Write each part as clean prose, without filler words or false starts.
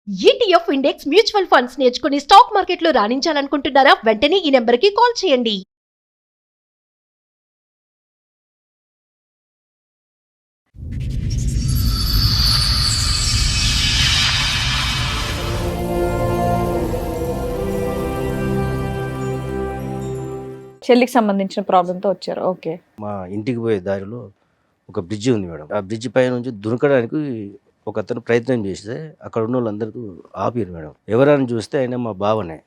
ETF index mutual funds నేర్చుకుని stock మార్కెట్లో రాణించాలనుకుంటున్నారా? వెంటనే ఈ నెంబర్కి కాల్ చేయండి. చెల్లికి సంబంధించిన ప్రాబ్లంతో వచ్చారు. ఓకే. మా ఇంటికి పోయే దారిలో ఒక బ్రిడ్జి ఉంది మేడం. ఆ బ్రిడ్జి పై నుంచి దునకడానికి ఒక అతను ప్రయత్నం చేస్తే అక్కడ ఉన్న వాళ్ళందరికీ ఆపారు మేడం. ఎవరని చూస్తే ఆయన మా బావనే.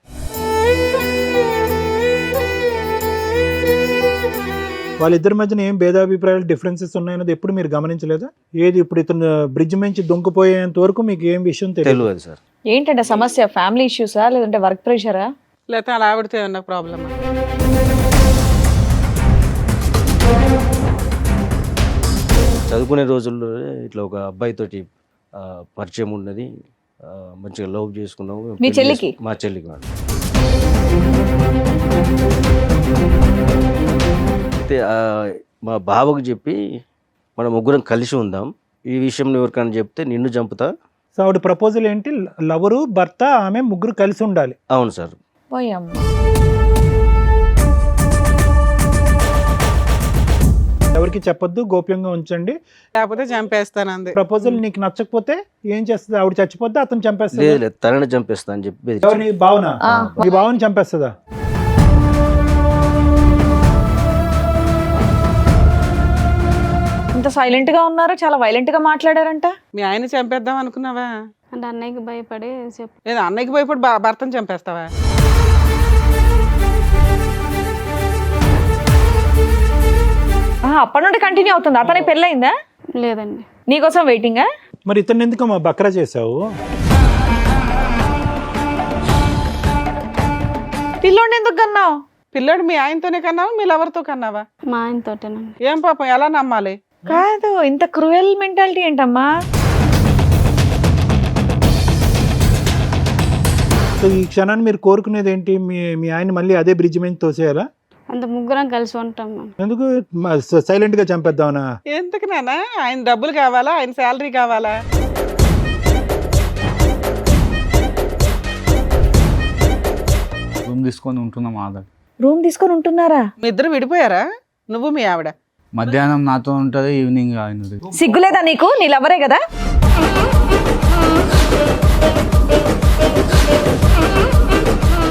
వాళ్ళిద్దరి మధ్యన ఏం భేదాభిప్రాయాలు డిఫరెన్సెస్ ఉన్నాయన్నది ఎప్పుడు మీరు గమనించలేదా? ఏది ఇప్పుడు ఇతను బ్రిడ్జ్ నుంచి దొంగిపోయేంత వరకు మీకు ఏం విషయం తెలియదు? తెలియదు సార్. ఏంటంటే సమస్య ఫ్యామిలీ ఇష్యూసా లేదంటే వర్క్ ప్రెషరా? లేకపోతే అలా ఆవిడతో ఏమన్నా ప్రాబ్లమా? చదువుకునే రోజుల్లో ఇట్లా ఒక అబ్బాయితోటి పరిచయం ఉన్నది. మంచిగా లవ్ చేసుకున్నాము. మీ చెల్లికి? మా చెల్లికి మేడం. అయితే మా బావకు చెప్పి మనం ముగ్గురం కలిసి ఉందాం, ఈ విషయం ఎవరికైనా చెప్తే నిన్ను చంపుతా. సో ఆవిడ ప్రపోజల్ ఏంటి? లవరు, భర్త, ఆమె ముగ్గురు కలిసి ఉండాలి. అవును సార్. పోయమ్మ. ఎవరికి చెప్పొద్దు, గోప్యంగా ఉంచండి. లేకపోతే చంపేస్తాను అంది. ప్రపోజల్ నీకు నచ్చకపోతే ఏం చేస్తుంది? ఆవిడ చచ్చిపోద్దా, అతను చంపేస్తుంది? లేదు లేదు, తనని చంపేస్తా అని చెప్పి బెదిరించాడు. ఎవరిని? భావన? మీ భావన చంపేస్తుందా? ఇంత సైలెంట్ గా ఉన్నారు, చాలా వైలెంట్ గా మాట్లాడారంట. మీ ఆయన చంపేద్దాం అనుకున్నావా? అంటే అన్నయ్యకి భయపడి లేదా అన్నయ్యకి భయపడి భర్తను చంపేస్తావా? అప్పటి నుండి కంటిన్యూ అవుతుంది. అతనికి పెళ్ళయిందా? లేదండి. నీకోసం వెయిటింగా? మరి ఇతను ఎందుకు మా బక్రా చేసావు? పిల్లోడిని ఎందుకు కన్నావు? పిల్లోడు మీ ఆయనతోనే కన్నావా, మీ లవర్తో కన్నావా? మా ఆయనతోటేనండి. ఏం పాపం, ఎలా నమ్మాలి? కాదు, ఇంత క్రూయల్ మెంటాలిటీ ఏంటమ్మా? సో ఈ క్షణాన్ని మీరు కోరుకునేది ఏంటి? మీ ఆయన మళ్ళీ అదే బ్రిడ్జ్ మీద తోసేయాలా? అంత ముగ్గురం కలిసి ఉంటాం మేము. ఎందుకు సైలెంట్ గా చంపేద్దామనా? ఎందుకు నాన్న? ఆయన డబ్బులు కావాలా, ఆయన శాలరీ కావాలా? రూమ్ తీసుకొని ఉంటున్నాం ఆధార్. రూమ్ తీసుకొని ఉంటున్నారా? మీ ఇద్దరు విడిపోయారా? నువ్వు మీ ఆవిడ? మధ్యాహ్నం నాతో ఉంటుంది, ఈవినింగ్ ఆయన. సిగ్గులేదా నీకు? నీ లవరే కదా.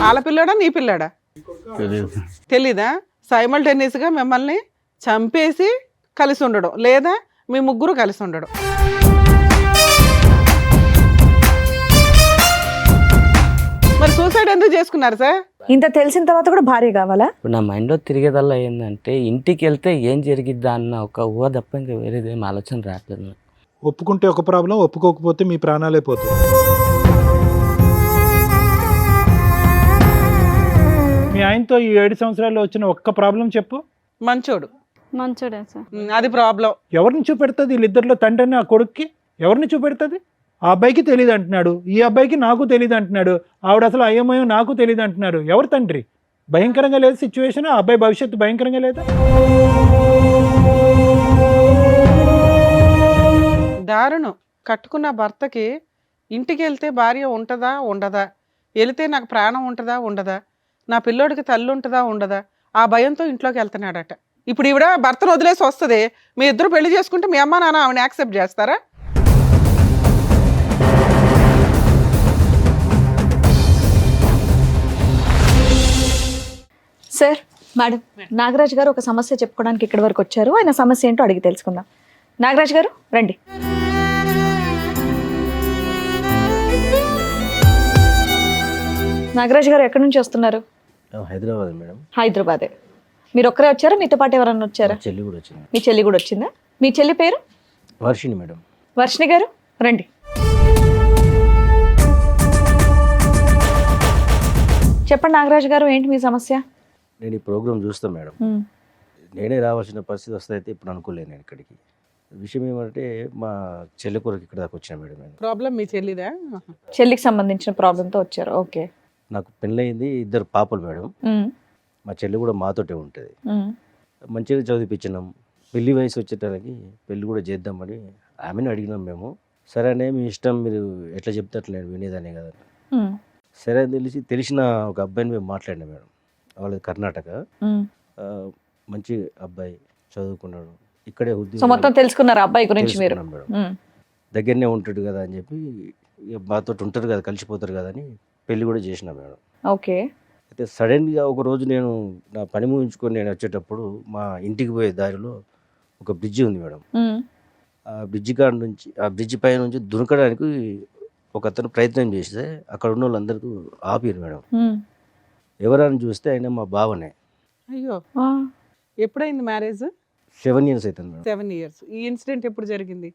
ఆడపిల్లాడా నీ పిల్లాడా తెలియదు. తెలీదా? సైమల్టేనియస్ గా మిమ్మల్ని చంపేసి కలిసి ఉండడం, లేదా మీ ముగ్గురు కలిసి ఉండడం. మరి సూసైడ్ ఎందుకు చేసుకున్నారు సార్? ఇంత తెలిసిన తర్వాత కూడా భార్య కావాలా? ఇప్పుడు నా మైండ్లో తిరిగేదల్లా ఏంటంటే ఇంటికి వెళ్తే ఏం జరిగిద్దా అన్న ఒక ఊహ తప్ప ఇంకా వేరేదేం ఆలోచన రావట్లేదు నాకు. ఒప్పుకుంటే ఒక ప్రాబ్లం, ఒప్పుకోకపోతే మీ ప్రాణాలే పోతాయి. మీ ఆయనతో ఈ 7 సంవత్సరాల్లో వచ్చిన ఒక్క ప్రాబ్లం చెప్పు. మంచోడు. మంచోడే సార్. అది ప్రాబ్లం. ఎవరిని చూపెడుతుంది? వీళ్ళిద్దరిలో తండ్రిని ఆ కొడుక్కి ఎవరిని చూపెడుతుంది? ఆ అబ్బాయికి తెలియదు అంటున్నాడు, ఈ అబ్బాయికి నాకు తెలియదు అంటున్నాడు, ఆవిడ అసలు అయ్యమయం నాకు తెలియదు అంటున్నారు. ఎవరు తండ్రి? భయంకరంగా లేదు సిచ్యువేషన్. ఆ అబ్బాయి భవిష్యత్తు భయంకరంగా లేదా? దారుణం. కట్టుకున్న భర్తకి ఇంటికి వెళ్తే భార్య ఉంటుందా ఉండదా, వెళితే నాకు ప్రాణం ఉంటుందా ఉండదా, నా పిల్లోడికి తల్లి ఉంటుందా ఉండదా, ఆ భయంతో ఇంట్లోకి వెళ్తున్నాడట. ఇప్పుడు ఈవిడ భర్తను వదిలేసి వస్తుంది, మీ ఇద్దరు పెళ్లి చేసుకుంటే మీ అమ్మ నాన్న ఆవిడని యాక్సెప్ట్ చేస్తారా? సార్, మేడం, నాగరాజ్ గారు ఒక సమస్య చెప్పుకోవడానికి ఇక్కడి వరకు వచ్చారు. ఆయన సమస్య ఏంటో అడిగి తెలుసుకుందాం. నాగరాజ్ గారు రండి. నాగరాజ్ గారు ఎక్కడి నుంచి వస్తున్నారు? హైదరాబాద్ మేడం. హైదరాబాదే. మీరు ఒక్కరే వచ్చారా? మీతో పాటు ఎవరన్నా వచ్చారా? మా చెల్లి కూడా వచ్చింది. మీ చెల్లి కూడా వచ్చిందా? మీ చెల్లి పేరు? వర్షిణి మేడం. వర్షిణి గారు రండి. చెప్పండి నాగరాజ్ గారు, ఏంటి మీ సమస్య? నేను ఈ ప్రోగ్రామ్ చూస్తాను మేడం. నేనే రావాల్సిన పరిస్థితి వస్తే అయితే ఇప్పుడు అనుకోలేను నేను ఇక్కడికి. విషయం ఏమంటే మా చెల్లి కొరకు ఇక్కడ దాకా వచ్చాను మేడం. నేను ప్రాబ్లం మీ చెల్లిదా? చెల్లికి సంబంధించిన ప్రాబ్లంతో వచ్చారు. ఓకే. నాకు పెళ్ళయింది, 2 పాపలు మేడం. మా చెల్లి కూడా మాతోటే ఉంటుంది. మంచిగా చదివిపించినాం. పెళ్లి వయసు వచ్చేటానికి పెళ్లి కూడా చేద్దామని ఆమెను అడిగినాం మేము. సరేనే మీ ఇష్టం, మీరు ఎట్లా చెప్తే అట్లా నేను వినేదానే కదా. ఉమ్, సరే అని తెలిసిన ఒక అబ్బాయిని మేము మాట్లాడినాం మేడం. వాళ్ళది కర్ణాటక. ఉమ్. ఆ, మంచి అబ్బాయి, చదువుకున్నాడు, ఇక్కడే సో ఉద్యోగం మొత్తం తెలుసుకున్నారు అబ్బాయి గురించి మీరు. తెలుసుకున్నాం మేడం. ఉమ్, దగ్గరనే ఉంటాడు కదా అని చెప్పి, ఇక మాతో ఉంటారు కదా, కలిసిపోతారు కదా అని పెళ్లి కూడా చేసినా మేడం. ఓకే. అయితే సడన్గా ఒక రోజు నేను నా పని ముగించుకొని నేను వచ్చేటప్పుడు మా ఇంటికి పోయే దారిలో ఒక బ్రిడ్జి ఉంది మేడం. ఉమ్, ఆ బ్రిడ్జి పై నుంచి దునకడానికి ఒక అతను ప్రయత్నం చేస్తే అక్కడ ఉన్న వాళ్ళందరూ ఆపారు మేడం. ఉమ్. ఎవరని చూస్తే ఆయన మా బావనే. అయ్యో, ఆ, ఎప్పుడైంది మ్యారేజ్? 7 years అవుతుంది మేడం. 7 years. ఈ ఇన్సిడెంట్ ఎప్పుడు జరిగింది?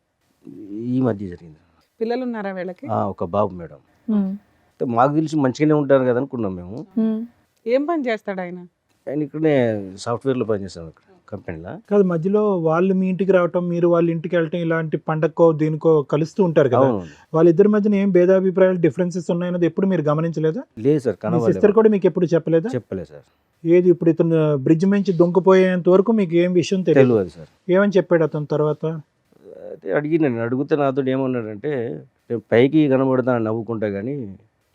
ఈ మధ్య జరిగింది. పిల్లలు ఉన్నారా వీళ్ళకి? ఒక బాబు మేడం. ఉమ్, అయితే మాకు తెలిసి మంచిగానే ఉంటారు కదా అనుకున్నాం మేము. ఉమ్. ఏం పని చేస్తాడు ఆయన? ఆయన ఇక్కడనే సాఫ్ట్వేర్లో పనిచేస్తాం ఇక్కడ కంపెనీలో. కాదు, మధ్యలో వాళ్ళు మీ ఇంటికి రావటం, మీరు వాళ్ళ ఇంటికి వెళ్ళటం, ఇలాంటి పండక్కో దీనికో కలుస్తూ ఉంటారు కదా. అవును. వాళ్ళిద్దరి మధ్యన ఏం భేదాభిప్రాయాలు, డిఫరెన్సెస్ ఉన్నాయన్నది ఎప్పుడు మీరు గమనించలేదా? లేదు సార్, మీ సిస్టర్ కనవాలి కూడా మీకు ఎప్పుడు చెప్పలేదా? చెప్పలేదు సార్. ఏది ఇప్పుడు ఇతను బ్రిడ్జ్ నుంచి దొంగపోయేంత వరకు మీకు ఏం విషయం తెలియదు? తెలియదు సార్. ఏమని చెప్పాడు అతను తర్వాత? అయితే నేను అడిగితే నాతో ఏమన్నాడంటే, నేను పైకి కనబడతా నవ్వుకుంటా కానీ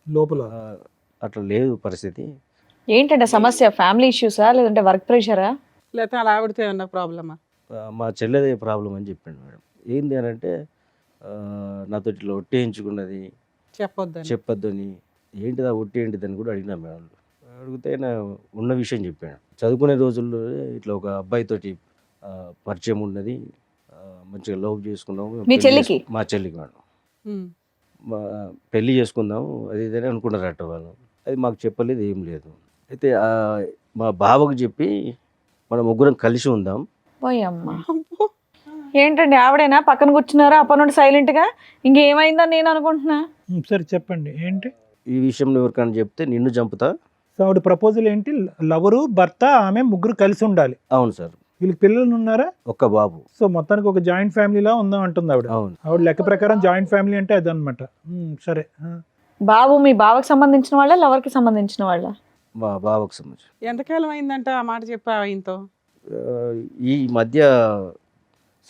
లోపల అట్లా లేదు పరిస్థితి. ఏంటంటే సమస్య? ఫ్యామిలీ ఇష్యూసా లేదంటే వర్క్ ప్రెషరా? లేకపోతే అలా ఆవిడతో ఏమన్నా ప్రాబ్లమా? మా చెల్లెదే ప్రాబ్లం అని చెప్పాడు మేడం. ఏంది అని అంటే, నాతో ఇట్లా ఒట్టేయించుకున్నది, చెప్పొద్దని. చెప్పొద్దని. ఏంటిది ఆ ఒట్టి ఏంటిదని కూడా అడిగినా మేడం. అడిగితే ఆయన ఉన్న విషయం చెప్పాడు. చదువుకునే రోజుల్లో ఇట్లా ఒక అబ్బాయితోటి పరిచయం ఉన్నది, మంచిగా లవ్ చేసుకున్నాము. మీ చెల్లికి? మా చెల్లికి మేడం. ఉమ్. పెళ్లి చేసుకుందాము అది ఇదని అనుకున్నారట వాళ్ళు. అది మాకు చెప్పలేదు, ఏం లేదు. అయితే మా బావకు చెప్పి మనం ముగ్గురం కలిసి ఉందాం. పోయమ్మా. అబ్బో. ఏంటండి ఆవిడేనా పక్కన కూర్చున్నారా అప్పటి నుండి సైలెంట్ గా? ఇంకేమైందని నేను అనుకుంటున్నా. సరే చెప్పండి ఏంటి ఈ విషయం ఎవరికైనా చెప్తే నిన్ను చంపుతా. సో ఆవిడ ప్రపోజల్ ఏంటి? లవరు, భర్త, ఆమె ముగ్గురు కలిసి ఉండాలి. అవును సార్. వీళ్ళకి పిల్లలు ఉన్నారా? ఒక్క బాబు. సో మొత్తానికి ఒక జాయింట్ ఫ్యామిలీలా ఉందాం అంటుంది ఆవిడ. అవును. ఆవిడ లెక్క ప్రకారం జాయింట్ ఫ్యామిలీ అంటే అదనమాట. సరే. బాబు మీ బావకి సంబంధించిన వాళ్ళ లవర్ కి సంబంధించిన వాళ్ళ? మా బావకు సంబంధించి. ఎంతకాలం అయిందంట ఆ మాట చెప్పా ఆయనతో? ఈ మధ్య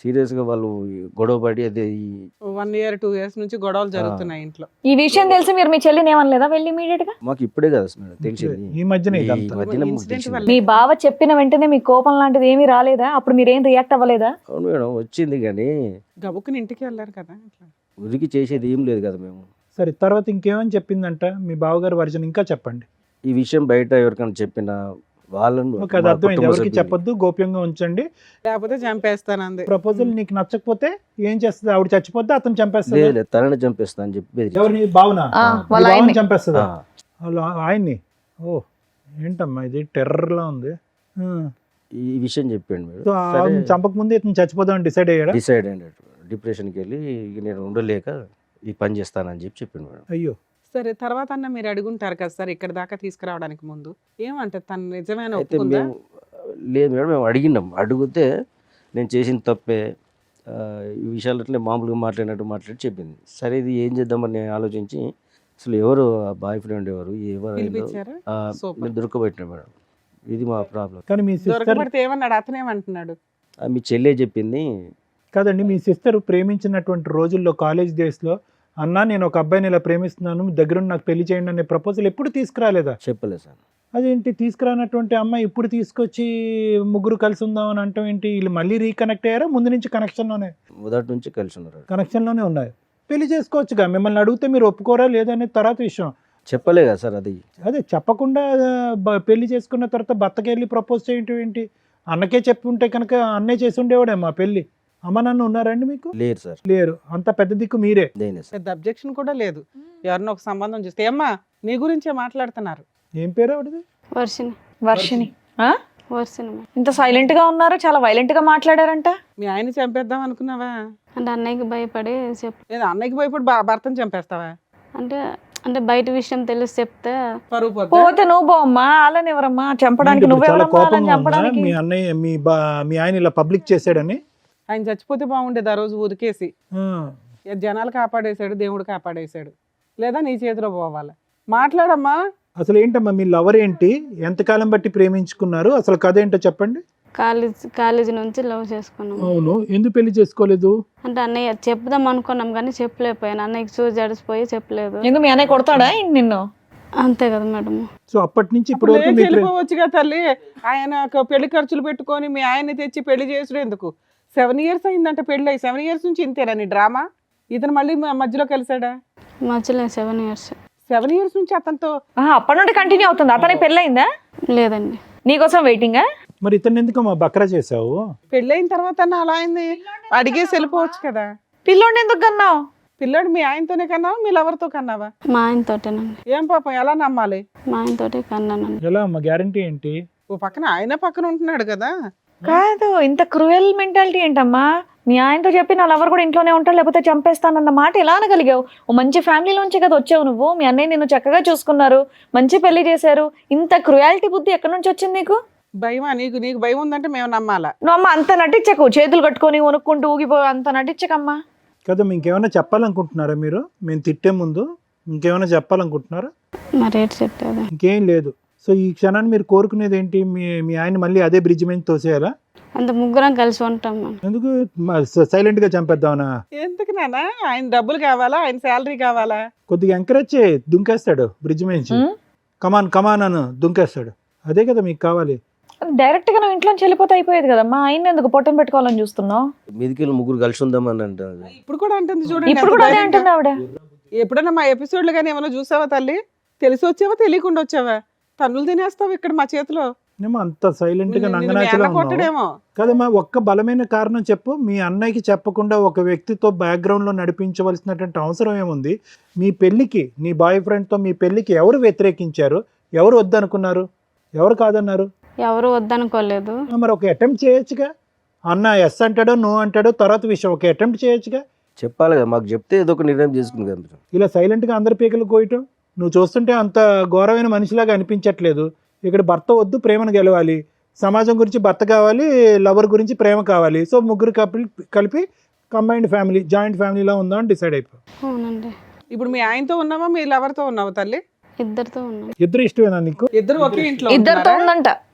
సీరియస్గా వాళ్ళు గొడవపడి అదే 1 year 2 years నుంచి గొడవలు జరుగుతున్నాయి ఇంట్లో. ఈ విషయం తెలిసి మీరు మీ చెల్లిని ఏమనలేదా వెళ్ళి ఇమీడియట్ గా? మాకు ఇప్పుడే కదా మేడం తెలిసింది. ఈ మధ్యనే ఈ ఇదంతా. మధ్యన మాకు ఇన్సిడెంట్ తెలిసింది. వల్ల. మీ బావ చెప్పిన వెంటనే మీ కోపం లాంటిది ఏమీ రాలేదా? అప్పుడు మీరేం రియాక్ట్ అవ్వలేదా? అవును మేడం, వచ్చింది కానీ గబుక్కుని ఇంటికి వెళ్ళారు కదా అట్లా. ఉరికి చేసేది ఏం లేదు కదా మేము. సరే, తర్వాత ఇంకేమని చెప్పిందంట మీ బావగారు వర్జన్? ఇంకా చెప్పండి. ఈ విషయం బయట ఎవరికైనా చెప్పిన వాళ్ళను ఓకే, అది మా అర్థమైంది. కుటుంబ ఎవరికి సభ్యుల్ని- చెప్పొద్దు, గోప్యంగా ఉంచండి. లేకపోతే చంపేస్తాను అంది. ప్రపోజల్ నీకు నచ్చకపోతే ఏం చేస్తుంది? ఆవిడ చచ్చిపోతే అతను చంపేస్తాడు. లేదు లేదు, తనని చంపేస్తా అని చెప్పి బెదిరించాడు. ఎవరిని? బావునా? ఆ, మీ వాళ్ళ బావని ఆయన్ని. చంపేస్తుందా? ఆ, వాళ్ళు ఆయన్ని? ఓ, ఏంటమ్మా ఇది టెర్రర్లా ఉంది. ఈ విషయం చెప్పాడు మేడం. సో ఆవిడని చంపక ముందే ఇతను చచ్చిపోదామని డిసైడ్ అయ్యాడా? డిసైడ్ అయినట్టు డిప్రెషన్కి వెళ్ళి ఇక నేను ఉండలేక ఈ పని చేస్తానని చెప్పి చెప్పిండు మేడం. అయ్యో. సరే, తర్వాత అన్న మీరు అడుగుంటారు కదా సార్ ఇక్కడ దాకా తీసుకురావడానికి ముందు ఏమంటారు? తను నిజమైన అయితే ఒప్పుకుందా? మేము లేదు మేడం, మేము అడిగినాం. అడిగితే నేను చేసిన తప్పే, ఈ విషయాలు అట్లే మామూలుగా మాట్లాడి చెప్పింది. సరే ఇది ఏం చేద్దామని నేను ఆలోచించి అసలు ఎవరు ఆ బాయ్ ఫ్రెండ్ ఎవరు పిలిపించారా? Super. మేము దొరకబెట్టినాం మేడం. ఇది మా ప్రాబ్లం. కానీ మీ సిస్టర్ దొరకబడితే ఏమన్నాడు? అతనేమంటున్నాడు? మీ చెల్లె చెప్పింది. కాదండి, మీ సిస్టర్ ప్రేమించినటువంటి రోజుల్లో కాలేజ్ డేస్లో అన్నా నేను ఒక అబ్బాయిని ఇలా ప్రేమిస్తున్నాను, దగ్గరుండి నాకు పెళ్లి చేయండి అనే ప్రపోజల్ ఎప్పుడు తీసుకురాలేదా? చెప్పలేదు సార్. అదేంటి తీసుకురానటువంటి అమ్మాయి ఇప్పుడు తీసుకొచ్చి ముగ్గురు కలిసి ఉందామని అంటాం ఏంటి? వీళ్ళు మళ్ళీ రీకనెక్ట్ అయ్యారా? ముందు నుంచి మొదటి నుంచి కలిసి ఉన్నారు. కనెక్షన్లోనే ఉన్నాయి. పెళ్లి చేసుకోవచ్చుగా. మిమ్మల్ని అడిగితే మీరు ఒప్పుకోరా లేదనే తర్వాత విషయం. చెప్పలే కదా సార్ అది. అదే చెప్పకుండా పెళ్లి చేసుకున్న తర్వాత భర్తకి వెళ్ళి ప్రపోజ్ చేయటం ఏంటి? అన్నకే చెప్పి ఉంటే కనుక అన్నే చేసి ఉండేవాడే మా పెళ్లి. అమ్మ నాన్న ఉన్నారండి మీకు? లేరు సార్. లేరు. అంత పెద్ద దిక్కు మీరే. దేనే సార్. పెద్ద అబ్జెక్షన్ కూడా లేదు. ఎవరినో ఒక సంబంధం చూస్తే ఏమ్మా నీ గురించే మాట్లాడుతున్నారు. ఏం పేరు ఆవిడది? వర్షిని. వర్షిని. ఆ? వర్షిని మేడం. ఇంత సైలెంట్ గా ఉన్నారు, చాలా వైలెంట్ గా మాట్లాడారంట. మీ ఆయన చంపేద్దాం అనుకున్నావా? అంటే అన్నయ్యకి భయపడి లేదా అన్నయ్యకి భయపడి భర్తను చంపేస్తావా? అంటే అంటే బయట విషయం తెలిసి చెప్తే పరువు పోద్దా? పోతే నువ్వు పోమ్మా, వాళ్ళని ఎవరమ్మా చంపడానికి? ఏంటి ఇప్పుడు చాలా నువ్వెవరమ్మా వాళ్ళని కోపంగా ఉందా? చంపడానికి? మీ అన్నయ్య మీ ఆయన ఇలా పబ్లిక్ చేశాడని? ఆయన చచ్చిపోతే బాగుండేది ఆ రోజు ఉరికేసి. ఆ. జనాలు కాపాడేశాడు, దేవుడు కాపాడేశాడు. లేదా నీ చేతిలో పోవాలి. మాట్లాడమ్మా. అసలు ఏంటమ్మా మీ లవర్ ఏంటి? ఎంతకాలం బట్టి ప్రేమించుకున్నారు? అసలు కథ ఏంటో చెప్పండి. కాలేజీ నుంచి లవ్ చేసుకున్నాం. అవును, ఎందుకు పెళ్లి చేసుకోలేదు? అంటే అన్నయ్య చెప్దాం అనుకున్నాం కానీ చెప్పలేకపోయాను. అన్నయ్యకి చూసి జడిసిపోయి చెప్పలేదు. ఎందుకు మీ అన్నయ్య కొడతాడా ఏంటి నిన్ను? అంతే కదా మేడం. సో అప్పటి నుంచి ఇప్పుడు ఇప్పటి వరకు మీ వెళ్ళిపోవచ్చుగా తల్లి. ఆయన పెళ్లి ఖర్చులు పెట్టుకొని మీ ఆయన్ని తెచ్చి పెళ్లి చేసుడు ఎందుకు? 7 years అయిందంట పెళ్లి అయ్యి. 7 years నుంచి ఇంతేనా నీ డ్రామా? ఇతను మళ్ళీ మధ్యలో కలిసాడా? మధ్యలో 7 years. 7 years నుంచి అతనితో అప్పటి నుండి కంటిన్యూ అవుతుంది. అతనికి పెళ్ళయిందా? లేదండి. నీకోసం వెయిటింగా? మరి ఇతను ఎందుకు మా బక్రా చేసావు? పెళ్ళైన తర్వాత అలా అయింది అడిగేసి వెళ్ళిపోవచ్చు కదా. పిల్లోడిని ఎందుకు కన్నావు? పిల్లాడు మీ ఆయనతోనే కన్నావా మీ లవర్తో కన్నావా? మా ఆయనతోటేనండి. ఏం పాపం ఎలా నమ్మాలి? మా ఆయనతోటే కన్నానండి. ఎలా అమ్మా, గ్యారంటీ ఏంటి? ఓ పక్కన ఆయన పక్కన ఉంటున్నాడు కదా. కాదు, ఇంత క్రూయల్ మెంటాలిటీ ఏంటమ్మా? మీ ఆయనతో చెప్పి నా లవర్ కూడా ఇంట్లోనే ఉంటాడు లేకపోతే చంపేస్తానన్న మాట ఎలా అనగలిగావు? ఓ మంచి ఫ్యామిలీలోంచే కదా వచ్చావు నువ్వు. మీ అన్నయ్య నిన్ను చక్కగా చూసుకున్నారు, మంచి పెళ్లి చేశారు. ఇంత క్రూయాలిటీ బుద్ధి ఎక్కడి నుంచి వచ్చింది నీకు? భయమా నీకు? నీకు భయం ఉందంటే మేము నమ్మాలా? నువ్వు అమ్మ అంత నటించకు, చేతులు కట్టుకొని వణుక్కుంటూ ఊగిపో అంత నటించకమ్మా. కదా, ఇంకేమైనా చెప్పాలనుకుంటున్నారా మీరు? మేము తిట్టే ముందు ఇంకేమైనా చెప్పాలనుకుంటున్నారా? మరి ఏంటి చెప్పేది? ఇంకేం లేదు. సో ఈ క్షణాన్ని మీరు కోరుకునేది ఏంటి? మీ ఆయన మళ్ళీ అదే బ్రిడ్జ్ మీద తోసేయాలా? అంత ముగ్గురం కలిసి ఉంటాం మనం. ఎందుకు సైలెంట్ గా చంపేద్దామనా? ఎందుకు నాన్న? ఆయన డబ్బులు కావాలా? ఆయన శాలరీ కావాలా? కొద్దిగా ఎంకరేజ్ చేయి, దుంకేస్తాడు బ్రిడ్జ్ మీద నుంచి. కమాన్ కమాన్ అని దుంకేస్తాడు. అదే కదా మీకు కావాలి. డైరెక్ట్ గా నువ్వు ఇంట్లోంచి వెళ్ళిపోతే అయిపోయేది కదమ్మా. ఆయన ఎందుకు పొట్టం పెట్టుకోవాలని చూస్తున్నావు? మీదికి ముగ్గురు కలిసి ఉందామని అంటారు. ఇప్పుడు కూడా అంటుంది చూడండి. ఇప్పుడు కూడా అదే అంటుంది ఆవిడ. ఎప్పుడైనా మా ఎపిసోడ్లు కానీ ఏమైనా చూసావా తల్లి? తెలిసి వచ్చావా తెలియకుండా వచ్చావా? తన్నులు తినేస్తావు ఇక్కడ మా చేతిలో. ఏమో అంత సైలెంట్ గా నిన్ను మీ నంగనాచిలా అన్న ఉన్నావు కొట్టడేమో. కదమ్మా. ఒక్క బలమైన కారణం చెప్పు. మీ అన్నయ్యకి చెప్పకుండా ఒక వ్యక్తితో బ్యాక్గ్రౌండ్ లో నడిపించవలసినటువంటి అవసరం ఏముంది? మీ పెళ్లికి, నీ బాయ్ ఫ్రెండ్ తో మీ పెళ్లికి ఎవరు వ్యతిరేకించారు? ఎవరు వద్దనుకున్నారు? ఎవరు కాదన్నారు? ఎవరు వద్దనుకోలేదు. మరి ఒక అటెంప్ట్ చేయొచ్చుగా. అన్న ఎస్ అంటాడో నో అంటాడో తర్వాత విషయం, ఒక అటెంప్ట్ చేయొచ్చుగా. చెప్పాలి కదా, మాకు చెప్తే ఏదో ఒక నిర్ణయం చేసుకుంది కదా మీరు. ఇలా సైలెంట్ గా అందరి పీకలు కోయటం నువ్వు చూస్తుంటే అంత ఘోరమైన మనిషిలాగా అనిపించట్లేదు. ఇక్కడ భర్త వద్దు, ప్రేమను గెలవాలి. సమాజం గురించి భర్త కావాలి, లవర్ గురించి ప్రేమ కావాలి. సో ముగ్గురు కలిపి కంబైన్డ్ ఫ్యామిలీ, జాయింట్ ఫ్యామిలీలో ఉందామని డిసైడ్ అయిపోయి. అవునండి. ఇప్పుడు మీ ఆయనతో ఉన్నావా మీ లవర్తో ఉన్నావా తల్లి? ఇద్దరితో ఉన్నాం. ఇద్దరు ఇష్టమేనా నీకు? ఇద్దరు ఒకే ఇంట్లో ఇద్దరితో ఉంటున్నారా? ఉందంట.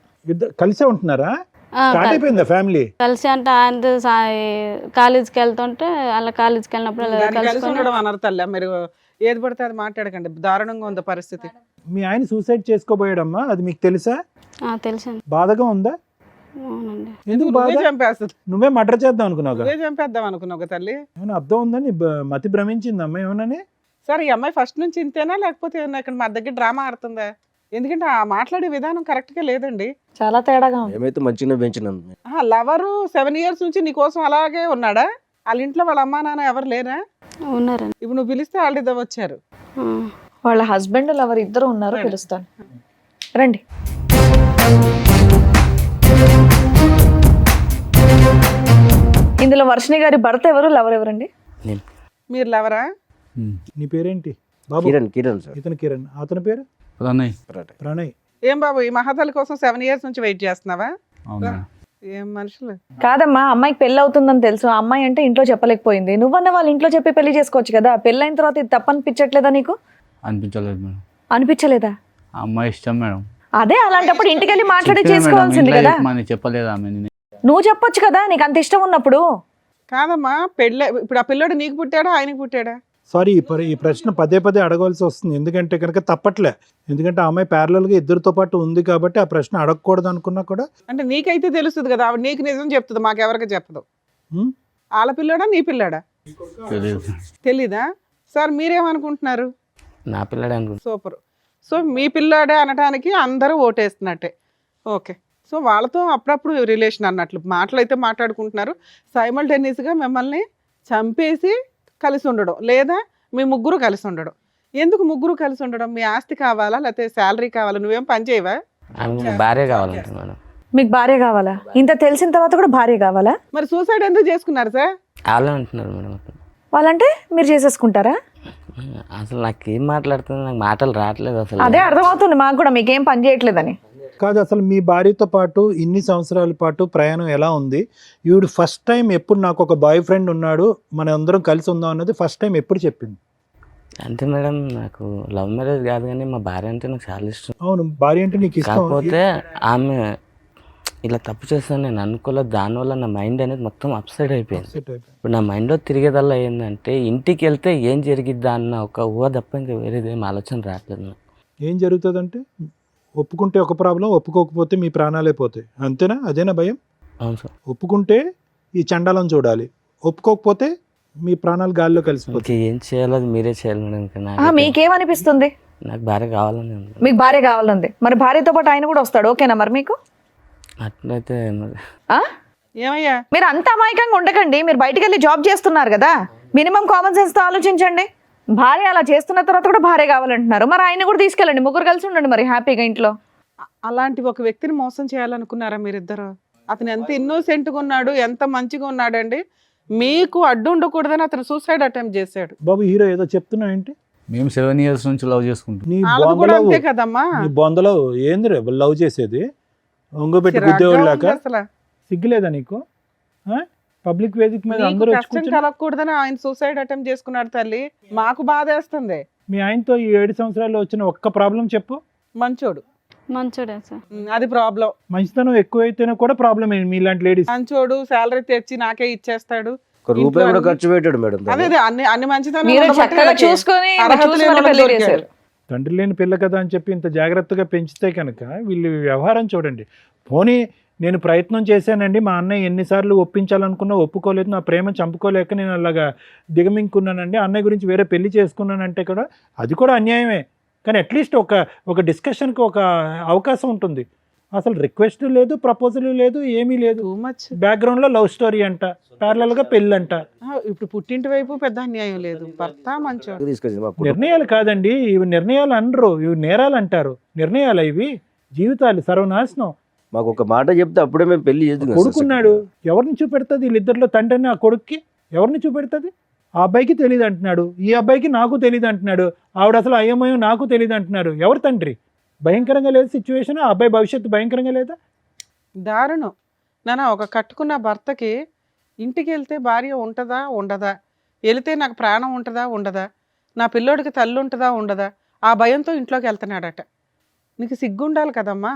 ఇద్దరు కలిసే ఉంటున్నారా? ఆ, స్టార్ట్ అయిపోయిందా ఫ్యామిలీ? కలిసి అంటే ఆయన కాలేజీకి వెళ్తుంటే అలా కాలేజీకి వెళ్ళినప్పుడు అలా దాన్ని కలిసి కలుసుకొని ఉండడం అన్నారు తల్లి. మీరు ఏది పడితే అది మాట్లాడకండి. దారుణంగా ఉంది పరిస్థితి. మీ ఆయన సూసైడ్ చేసుకోబోయాడమ్మా, అది మీకు తెలుసా? తెలుసండి. బాధగా ఉందా? అవునండి. ఎందుకు బాధ? నువ్వే చంపేస్తుంది. నువ్వే మర్డర్ చేద్దాం అనుకున్నావు? నువ్వే చంపేద్దాం అనుకున్నావు కదా తల్లి. ఏమైనా అర్థం ఉందని మతి భ్రమించిందమ్మా ఏమన్నా? సరే ఈ అమ్మాయి ఫస్ట్ నుంచి ఇంతేనా లేకపోతే ఏమన్నా ఇక్కడ మా దగ్గర డ్రామా ఆడుతుందా? ఎందుకంటే ఆ మాట్లాడే విధానం కరెక్ట్ గా లేదండి. చాలా తేడాగా ఉంది. ఏమైతే మంచిగా పెంచినాను. లవరు 7 years నుంచి నీ కోసం అలాగే ఉన్నాడా? వాళ్ళ ఇంట్లో వాళ్ళ అమ్మా నాన్న ఎవరు లేరా? ఉన్నారండి. ఇప్పుడు నువ్వు పిలిస్తే వాళ్ళు వచ్చారు. ఆ. వాళ్ళ హస్బెండ్ లవర్ ఇద్దరు ఉన్నారు, పిలుస్తాను రండి. ఇందులో వర్షిణి గారి భర్త ఎవరు, లవర్ ఎవరండి? మీరు లవరా? నీ పేరేంటి బాబు? కిరణ్ సార్. ఇతను కిరణ్. అతని పేరు ప్రణయ్. ప్రణయ్. ఏం బాబు ఈ మహాతల్లి కోసం 7 years నుంచి వెయిట్ చేస్తున్నావా? అవునా? ఏం మనుషులు. కాదమ్మా, అమ్మాయికి పెళ్ళి అవుతుందని తెలుసు. ఆ అమ్మాయి అంటే ఇంట్లో చెప్పలేకపోయింది. నువ్వన్న వాళ్ళ ఇంట్లో చెప్పి పెళ్లి చేసుకోవచ్చు కదా. పెళ్ళైన తర్వాత ఇది తప్పనిపించట్లేదా నీకు? అనిపించలేదు మేడం. అనిపించలేదా? ఆ అమ్మాయి ఇష్టం మేడం. అదే, అలాంటప్పుడు ఇంటికి వెళ్ళి మాట్లాడి చెప్పినా మేడం, చేసుకోవాల్సింది ఇంట్లో కదా. చెప్పమని చెప్పలేదు ఆమె. నువ్వు చెప్పొచ్చు కదా, నీకు అంత ఇష్టం ఉన్నప్పుడు. కాదమ్మా పెళ్ళి ఇప్పుడు ఆ పిల్లోడు నీకు పుట్టాడా ఆయనకి పుట్టాడా? సారీ, ఈ ప్రశ్న పదే పదే అడగవలసి వస్తుంది. ఎందుకంటే కనుక తప్పట్లే. ఎందుకంటే ఆ అమ్మాయి parallel గా ఇద్దరితో పాటు ఉంది కాబట్టి ఆ ప్రశ్న అడగకూడదు అనుకున్నా కూడా. అంటే నీకైతే తెలుస్తుంది కదా, ఆవిడ నీకు నిజం చెప్తుంది, మాకెవరికి చెప్పదు. ఉమ్, వాళ్ళ పిల్లోడా నీ పిల్లాడా? తెలియదు. తెలీదా? సార్ మీరేమనుకుంటున్నారు? నా పిల్లడే అనుకుంటా. సూపర్. సో మీ పిల్లాడే అనడానికి అందరూ ఓటేస్తున్నట్టే. ఓకే. సో వాళ్ళతో అప్పుడప్పుడు రిలేషన్ అన్నట్లు మాటలు అయితే మాట్లాడుకుంటున్నారు. సైమల్టేనియస్గా మిమ్మల్ని చంపేసి కలిసి ఉండడం, లేదా మీ ముగ్గురు కలిసి ఉండడం. ఎందుకు ముగ్గురు కలిసి ఉండడం? మీ ఆస్తి కావాలా లేకపోతే శాలరీ కావాలా? నువ్వేం పని చేయవా? ఆమె భార్య కావాలంటే మేడం. మీకు భార్య కావాలా? ఇంత తెలిసిన తర్వాత కూడా భార్య కావాలా? మరి సూసైడ్ ఎందుకు చేసుకున్నారు సార్? వాళ్ళే అంటున్నారు మేడం. వాళ్ళంటే మీరు చేసేసుకుంటారా? అసలు నాకేం మాట్లాడుతుంది, నాకు మాటలు రావట్లేదు అసలు. అదే అర్థమవుతుంది మాకు కూడా, మీకేం పని చేయట్లేదని. కాదు, అసలు మీ భార్యతో పాటు ఇన్ని సంవత్సరాల పాటు ప్రయాణం ఎలా ఉంది? ఈవిడ ఫస్ట్ టైం ఎప్పుడు నాకు ఒక బాయ్ ఫ్రెండ్ ఉన్నాడు, మన అందరం కలిసి ఉందాం అన్నది ఫస్ట్ టైం ఎప్పుడు చెప్పింది? అంతే మేడం, నాకు లవ్ మ్యారేజ్ కాదు కానీ మా భార్య అంటే నాకు చాలా ఇష్టం. అవును, భార్య అంటే నీకు ఇష్టం. కాకపోతే ఆమె ఇలా తప్పు చేస్తాను నేను అనుకోలేదు. దానివల్ల నా మైండ్ అనేది మొత్తం అప్సైడ్ అయిపోయింది. Upset అయిపోయి. ఇప్పుడు నా మైండ్లో తిరిగేదల్లా ఏంటంటే ఇంటికి వెళ్తే ఏం జరిగిద్దా అన్న ఒక ఊహ తప్ప ఇంకా వేరేది ఏం ఆలోచన రావట్లేదు నాకు. ఏం జరుగుతుందంటే ఒప్పుకుంటే ఒక ప్రాబ్లం, ఒప్పుకోకపోతే మీ ప్రాణాలే పోతాయి, అంతేనా? అదేనా భయం? అవును సార్. ఒప్పుకుంటే ఈ చండాలం చూడాలి, ఒప్పుకోకపోతే మీ ప్రాణాలు గాల్లో కలిసిపోతాయి. ఇంకా ఏం చేయాలో అది మీరే చేయాలి మేడం. ఇంకా మీకేమనిపిస్తుంది? నాకు భార్య కావాలని ఉంది. మీకు భార్య కావాలంది, మరి భార్యతో పాటు ఆయన కూడా వస్తాడు, ఓకేనా మరి మీకు? అట్లయితే మరి ఆ? ఏమయ్యా మీరు అంత అమాయకంగా ఉండకండి. మీరు బయటికి వెళ్ళి జాబ్ చేస్తున్నారు కదా, మినిమం కామన్ సెన్స్తో ఆలోచించండి. భార్య అలా చేస్తున్న తర్వాత కూడా భార్య కావాలంటున్నారు, మరి ఆయన కూడా తీసుకెళ్ళండి, ముగ్గురు కలిసి ఉండండి మరి హ్యాపీగా ఇంట్లో. అలాంటి ఒక వ్యక్తిని మోసం చేయాలనుకున్నారా మీరిద్దరు? అతను ఎంత ఇన్నోసెంట్గా ఉన్నాడు, ఎంత మంచిగా ఉన్నాడండి. మీకు అడ్డు ఉండకూడదని అతను సూసైడ్ అటెంప్ట్ చేశాడు. బాబు హీరో ఏదో చెప్తున్నావు ఏంటి? మేము 7 years నుంచి లవ్ చేసుకుంటాం. నీ వాళ్ళది కూడా బొందలో అంతే కదమ్మా. నీ బొందలో ఏంది రే లవ్ చేసేది? ఒంగోబెట్టి చిరాగ్గా గుద్దేవాళ్ళాక ఉంది అసలు. సిగ్గులేదా నీకు? పబ్లిక్ వేదిక మీద మీకు అందరూ వచ్చి కష్టం కూర్చొని కలగకూడదని ఆయన సూసైడ్ అటెంప్ట్ చేసుకున్నాడు తల్లి. మాకు బాధేస్తుంది. మీ ఆయనతో ఈ 7 సంవత్సరాల్లో వచ్చిన ఒక్క ప్రాబ్లం చెప్పు. మంచోడు. మంచోడే సార్. అది ప్రాబ్లం. మంచితనం ఎక్కువైతేనే కూడా ప్రాబ్లమ్ ఏంటి మీలాంటి లేడీస్? మంచోడు, శాలరీ తెచ్చి నాకే ఇచ్చేస్తాడు. ఒక రూపాయి కూడా ఖర్చు పెట్టాడు మేడం. అదే అదే అన్ని మంచితనం మీరు ఉండబట్టే చక్కగా వీళ్ళకి చూసుకొని అర్హత చూసి లేని మరి వాళ్ళకి పెళ్లి దొరికాడు. చేశారు. తండ్రి లేని పిల్ల కదా అని చెప్పి ఇంత జాగ్రత్తగా పెంచితే కనుక వీళ్ళు వ్యవహారం చూడండి. పోనీ నేను ప్రయత్నం చేశానండి, మా అన్నయ్య ఎన్నిసార్లు ఒప్పించాలనుకున్నా ఒప్పుకోలేదు, నా ప్రేమ చంపుకోలేక నేను అలాగా దిగమింగుకున్నానండి, అన్నయ్య గురించి వేరే పెళ్లి చేసుకున్నానంటే కూడా అది కూడా అన్యాయమే. కానీ అట్లీస్ట్ ఒక డిస్కషన్కి ఒక అవకాశం ఉంటుంది. అసలు రిక్వెస్ట్ లేదు, ప్రపోజల్ లేదు, ఏమీ లేదు. Too much. బ్యాక్గ్రౌండ్లో లవ్ స్టోరీ అంట, ప్యారలల్గా పెళ్ళి అంట. ఇప్పుడు పుట్టింటి వైపు పెద్ద అన్యాయం లేదు. భర్త మంచోడు. తీసుకొచ్చింది మా కుటుంబం. నిర్ణయాలు కాదండి ఇవి, నిర్ణయాలు అనరు, ఇవి నేరాలు అంటారు. నిర్ణయాలు ఇవి, జీవితాలు సర్వనాశనం. మాకు ఒక మాట చెప్తే అప్పుడే మేము పెళ్లి చేద్దాం. కొడుకున్నాడు, ఎవరిని చూపెడుతుంది? వీళ్ళిద్దరిలో తండ్రిని ఆ కొడుక్కి ఎవరిని చూపెడుతుంది? ఆ అబ్బాయికి తెలియదు అంటున్నాడు, ఈ అబ్బాయికి నాకు తెలియదు అంటున్నాడు, ఆవిడ అసలు అయ్యమయం నాకు తెలియదు అంటున్నారు. ఎవరు తండ్రి? భయంకరంగా లేదు సిచ్యువేషన్. ఆ అబ్బాయి భవిష్యత్తు భయంకరంగా లేదా? దారుణం నాన్న. ఒక కట్టుకున్న భర్తకి ఇంటికి వెళ్తే భార్య ఉంటుందా ఉండదా, వెళితే నాకు ప్రాణం ఉంటుందా ఉండదా, నా పిల్లోడికి తల్లి ఉంటుందా ఉండదా, ఆ భయంతో ఇంట్లోకి వెళ్తున్నాడట. నీకు సిగ్గుండాలి కదమ్మా.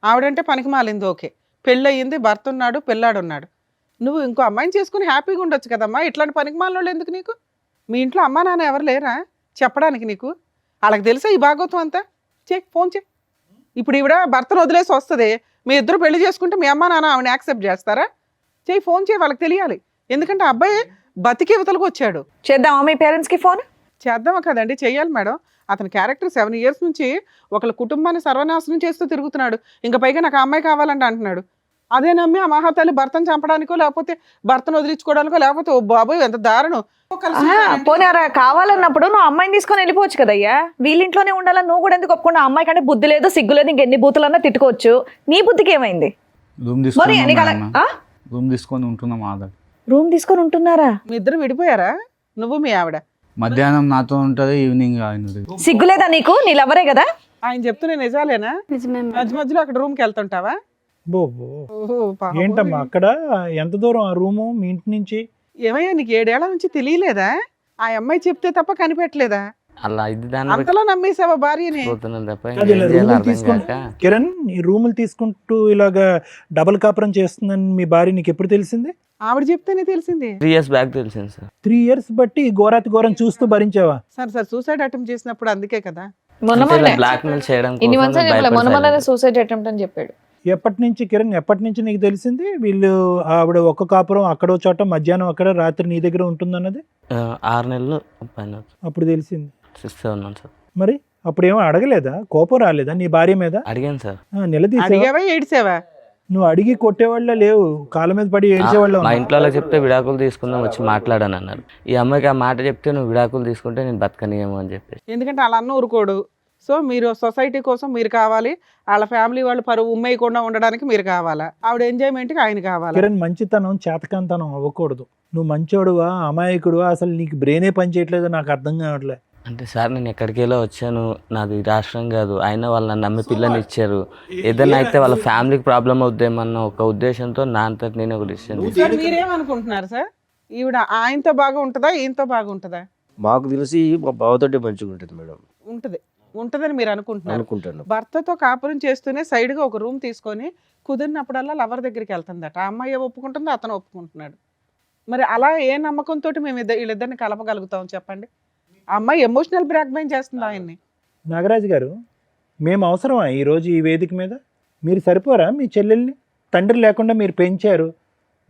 ఆవిడంటే పనికి మాలింది, ఓకే, పెళ్ళయింది, భర్త ఉన్నాడు, పిల్లాడు ఉన్నాడు. నువ్వు ఇంకో అమ్మాయిని చేసుకుని హ్యాపీగా ఉండొచ్చు కదమ్మా. ఇట్లాంటి పనికి మాలినోళ్ళు ఎందుకు నీకు? మీ ఇంట్లో అమ్మా నాన్న ఎవరు లేరా చెప్పడానికి నీకు? వాళ్ళకి తెలుసా ఈ భాగవతం అంతా? ఫోన్ చే. ఇప్పుడు ఈవిడ భర్తను వదిలేసి వస్తుంది, మీ ఇద్దరు పెళ్లి చేసుకుంటే మీ అమ్మ నాన్న ఆవిడని యాక్సెప్ట్ చేస్తారా? ఫోన్ చేయి, వాళ్ళకి తెలియాలి. ఎందుకంటే ఆ అబ్బాయి బతికి యువతలకు వచ్చాడు. చేద్దామా మీ పేరెంట్స్కి ఫోన్? చేద్దామా కదండి, చెయ్యాలి మేడం. అతని క్యారెక్టర్ 7 years నుంచి ఒకళ్ళ కుటుంబాన్ని సర్వనాశనం చేస్తూ తిరుగుతున్నాడు. ఇంకా పైగా నాకు ఆ అమ్మాయి కావాలంటే అంటున్నాడు. అదే నమ్మి ఆ మహాతల్లి భర్తను చంపడానికో, లేకపోతే భర్తను వదిలించుకోవడానికో, లేకపోతే ఓ బాబోయ్ ఎంత దారుణం. పోనీ అలా కావాలన్నప్పుడు నువ్వు అమ్మాయిని తీసుకొని వెళ్ళిపోవచ్చు కదయ్యా. వీళ్ళింట్లోనే ఉండాలని నువ్వు కూడా ఎందుకు ఒప్పుకున్నా? అమ్మాయి కంటే బుద్ధి లేదు, సిగ్గు లేదు, ఇంకెన్ని బూతులన్నా తిట్టుకోవచ్చు. నీ బుద్ధికి ఏమైంది? రూమ్ మరి నీకు అలా- తీసుకున్నాం, ఆ? రూమ్ తీసుకొని ఉంటున్నాం. ఆధార్ రూమ్ తీసుకొని ఉంటున్నారా? మీ ఇద్దరు విడిపోయారా? నువ్వు మీ ఆవిడ? మధ్యాహ్నం నాతో ఉంటుంది, ఈవినింగ్ ఆయన. సిగ్గులేదా నీకు? నీ లవరే కదా. ఆయన చెప్తూనే నిజాలేనా? నిజమే మేడం. మధ్య మధ్యలో అక్కడ రూమ్కి వెళ్తుంటావా? ఓహో, పాపం. ఏంటమ్మా అక్కడ ఎంత దూరం ఆ రూము మీ ఇంటి నుంచి? ఏమయ్యా నీకు 7 ఏళ్ల నుంచి తెలియలేదా? ఆ అమ్మాయి చెప్తే తప్ప కనిపెట్టలేదా? అలా ఇది దాన్ని అంతలా నమ్మేసావా భార్యని? పోతున్నాను తప్ప అది ఇంకేం ఇలా చేయాలో రూములు అర్థం తీసుకొని కాక కిరణ్ ఈ రూములు తీసుకుంటూ ఇలాగా డబుల్ కాపురం చేస్తుందని మీ భార్య నీకు ఎప్పుడు తెలిసింది? ఆవిడ చెప్తేనే తెలిసింది. 3 years బ్యాక్ తెలిసింది సార్. 3 years బట్టి ఈ ఘోరాతి ఘోరం చూస్తూ భరించావా? సార్ సూసైడ్ అటెంప్ట్ చేసినప్పుడు అందుకే కదా. బ్లాక్ మెయిల్ చేయడం ఇన్ని కోసం మంత్స్ భయపడి మొన్న silent. సూసైడ్ అటెంప్ట్ అని చెప్పాడు. ఎప్పటి నుంచి కిరణ్, ఎప్పటి నుంచి నీకు తెలిసింది వీళ్ళు ఆవిడ ఒక్క కాపురం అక్కడో చోట, మధ్యాహ్నం అక్కడ, రాత్రి నీ దగ్గర ఉంటుందన్నది? 6 నెలలు పైన అప్పుడు తెలిసింది. 6-7 months సార్. మరి అప్పుడు ఏమో అడగలేదా? కోపం రాలేదా నీ భార్య మీద? అడిగాను సార్. నిలదీసావా? అడిగావా ఏడ్చావా? నువ్వు అడిగి కొట్టేవాళ్ళ లేవు, కాళ్ళ మీద పడి ఏడ్చేవాళ్ళ మా ఇంట్లో వాళ్ళకి చెప్తే విడాకులు తీసుకుందాం వచ్చి మాట్లాడాను అన్నారు. ఈ అమ్మాయికి ఆ మాట చెప్తే నువ్వు విడాకులు తీసుకుంటే నేను బతకనియేమో అని చెప్పేసి. ఎందుకంటే వాళ్ళ అన్న ఊరుకోడు. సో మీరు సొసైటీ కోసం మీరు కావాలి, వాళ్ళ ఫ్యామిలీ వాళ్ళు పరువు ఉమ్మేయకుండా ఉండడానికి మీరు కావాలా, ఆవిడ ఎంజాయ్మెంట్కి ఆయన కావాలా? కిరణ్ మంచితనం చేతకంతనం అవ్వకూడదు. నువ్వు మంచోడువా అమాయకుడువా? అసలు నీకు బ్రెయినే పని చేయట్లేదో నాకు అర్థం కావట్లే. అంటే సార్ నేను ఎక్కడికెళ్ళో వచ్చాను, నాది రాష్ట్రం కాదు, అయినా వాళ్ళు నన్ను నమ్మి పిల్లని ఇచ్చారు. ఏదైనా అయితే వాళ్ళ ఫ్యామిలీకి ప్రాబ్లం అవుద్దేమన్న ఒక ఉద్దేశంతో నా అంతటి నేను ఒక డిసిషన్. సార్ మీరేమనుకుంటున్నారు సార్? ఈవిడ ఆయనతో బాగా ఉంటుందా, ఈయనతో బాగా ఉంటుందా? మాకు తెలిసి మా బావతోటే మంచిగా ఉంటుంది మేడం. ఉంటుంది. ఉంటదని మీరు అనుకుంటున్నారు. అనుకుంటాను. భర్తతో కాపురం చేస్తూనే side గా ఒక రూమ్ తీసుకొని కుదిరినప్పుడల్లా లవర్ దగ్గరికి వెళ్తుందట. ఆ అమ్మాయి ఒప్పుకుంటుంది, అతను ఒప్పుకుంటున్నాడు. మరి అలా ఏ నమ్మకంతో మేము వీళ్ళిద్దరిని కలపగలుగుతాం చెప్పండి? ఆ అమ్మాయి ఎమోషనల్ బ్లాక్మెయిల్ చేస్తుంది ఆయన్ని. నాగరాజు గారు, మేము అవసరమా ఈరోజు ఈ వేదిక మీద? మీరు సరిపోరా మీ చెల్లెల్ని? తండ్రి లేకుండా మీరు పెంచారు.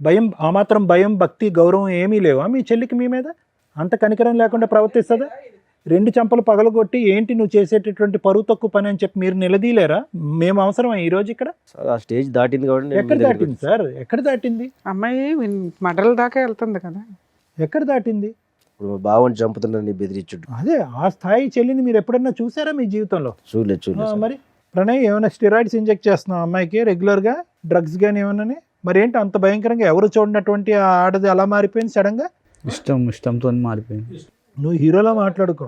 భయం, ఆ మాత్రం భయం, భక్తి, గౌరవం ఏమీ లేవా మీ చెల్లికి మీ మీద? అంత కనికరం లేకుండా ప్రవర్తిస్తుందా? 2 చెంపలు పగలగొట్టి ఏంటి నువ్వు చేసేటటువంటి పరువు తక్కువ పని అని చెప్పి మీరు నిలదీలేరా? మేము అవసరమా ఈరోజు ఇక్కడ? ఆ స్టేజ్ దాటింది కాబట్టి నేను ఎక్కడ మీ దగ్గరికి దాటింది సార్? ఎక్కడ దాటింది? అమ్మాయి మడల దాకా వెళ్తుంది కదా. ఎక్కడ దాటింది? ఇప్పుడు మా బావని చంపుతున్నారని బెదిరించుడు. అదే ఆ స్థాయి చెల్లిని మీరు ఎప్పుడన్నా చూసారా మీ జీవితంలో? చూడలేదు మరి ప్రణయ్, ఏమైనా స్టెరాయిడ్స్ ఇంజెక్ట్ చేస్తున్నావు అమ్మాయికి రెగ్యులర్గా? డ్రగ్స్ కానీ ఏమన్నా? మరి ఏంటి అంత భయంకరంగా ఎవరు చూడనటువంటి ఆ ఆడది అలా మారిపోయింది సడన్గా? ఇష్టంతో మారిపోయింది. నువ్వు హీరోలా మాట్లాడుకో.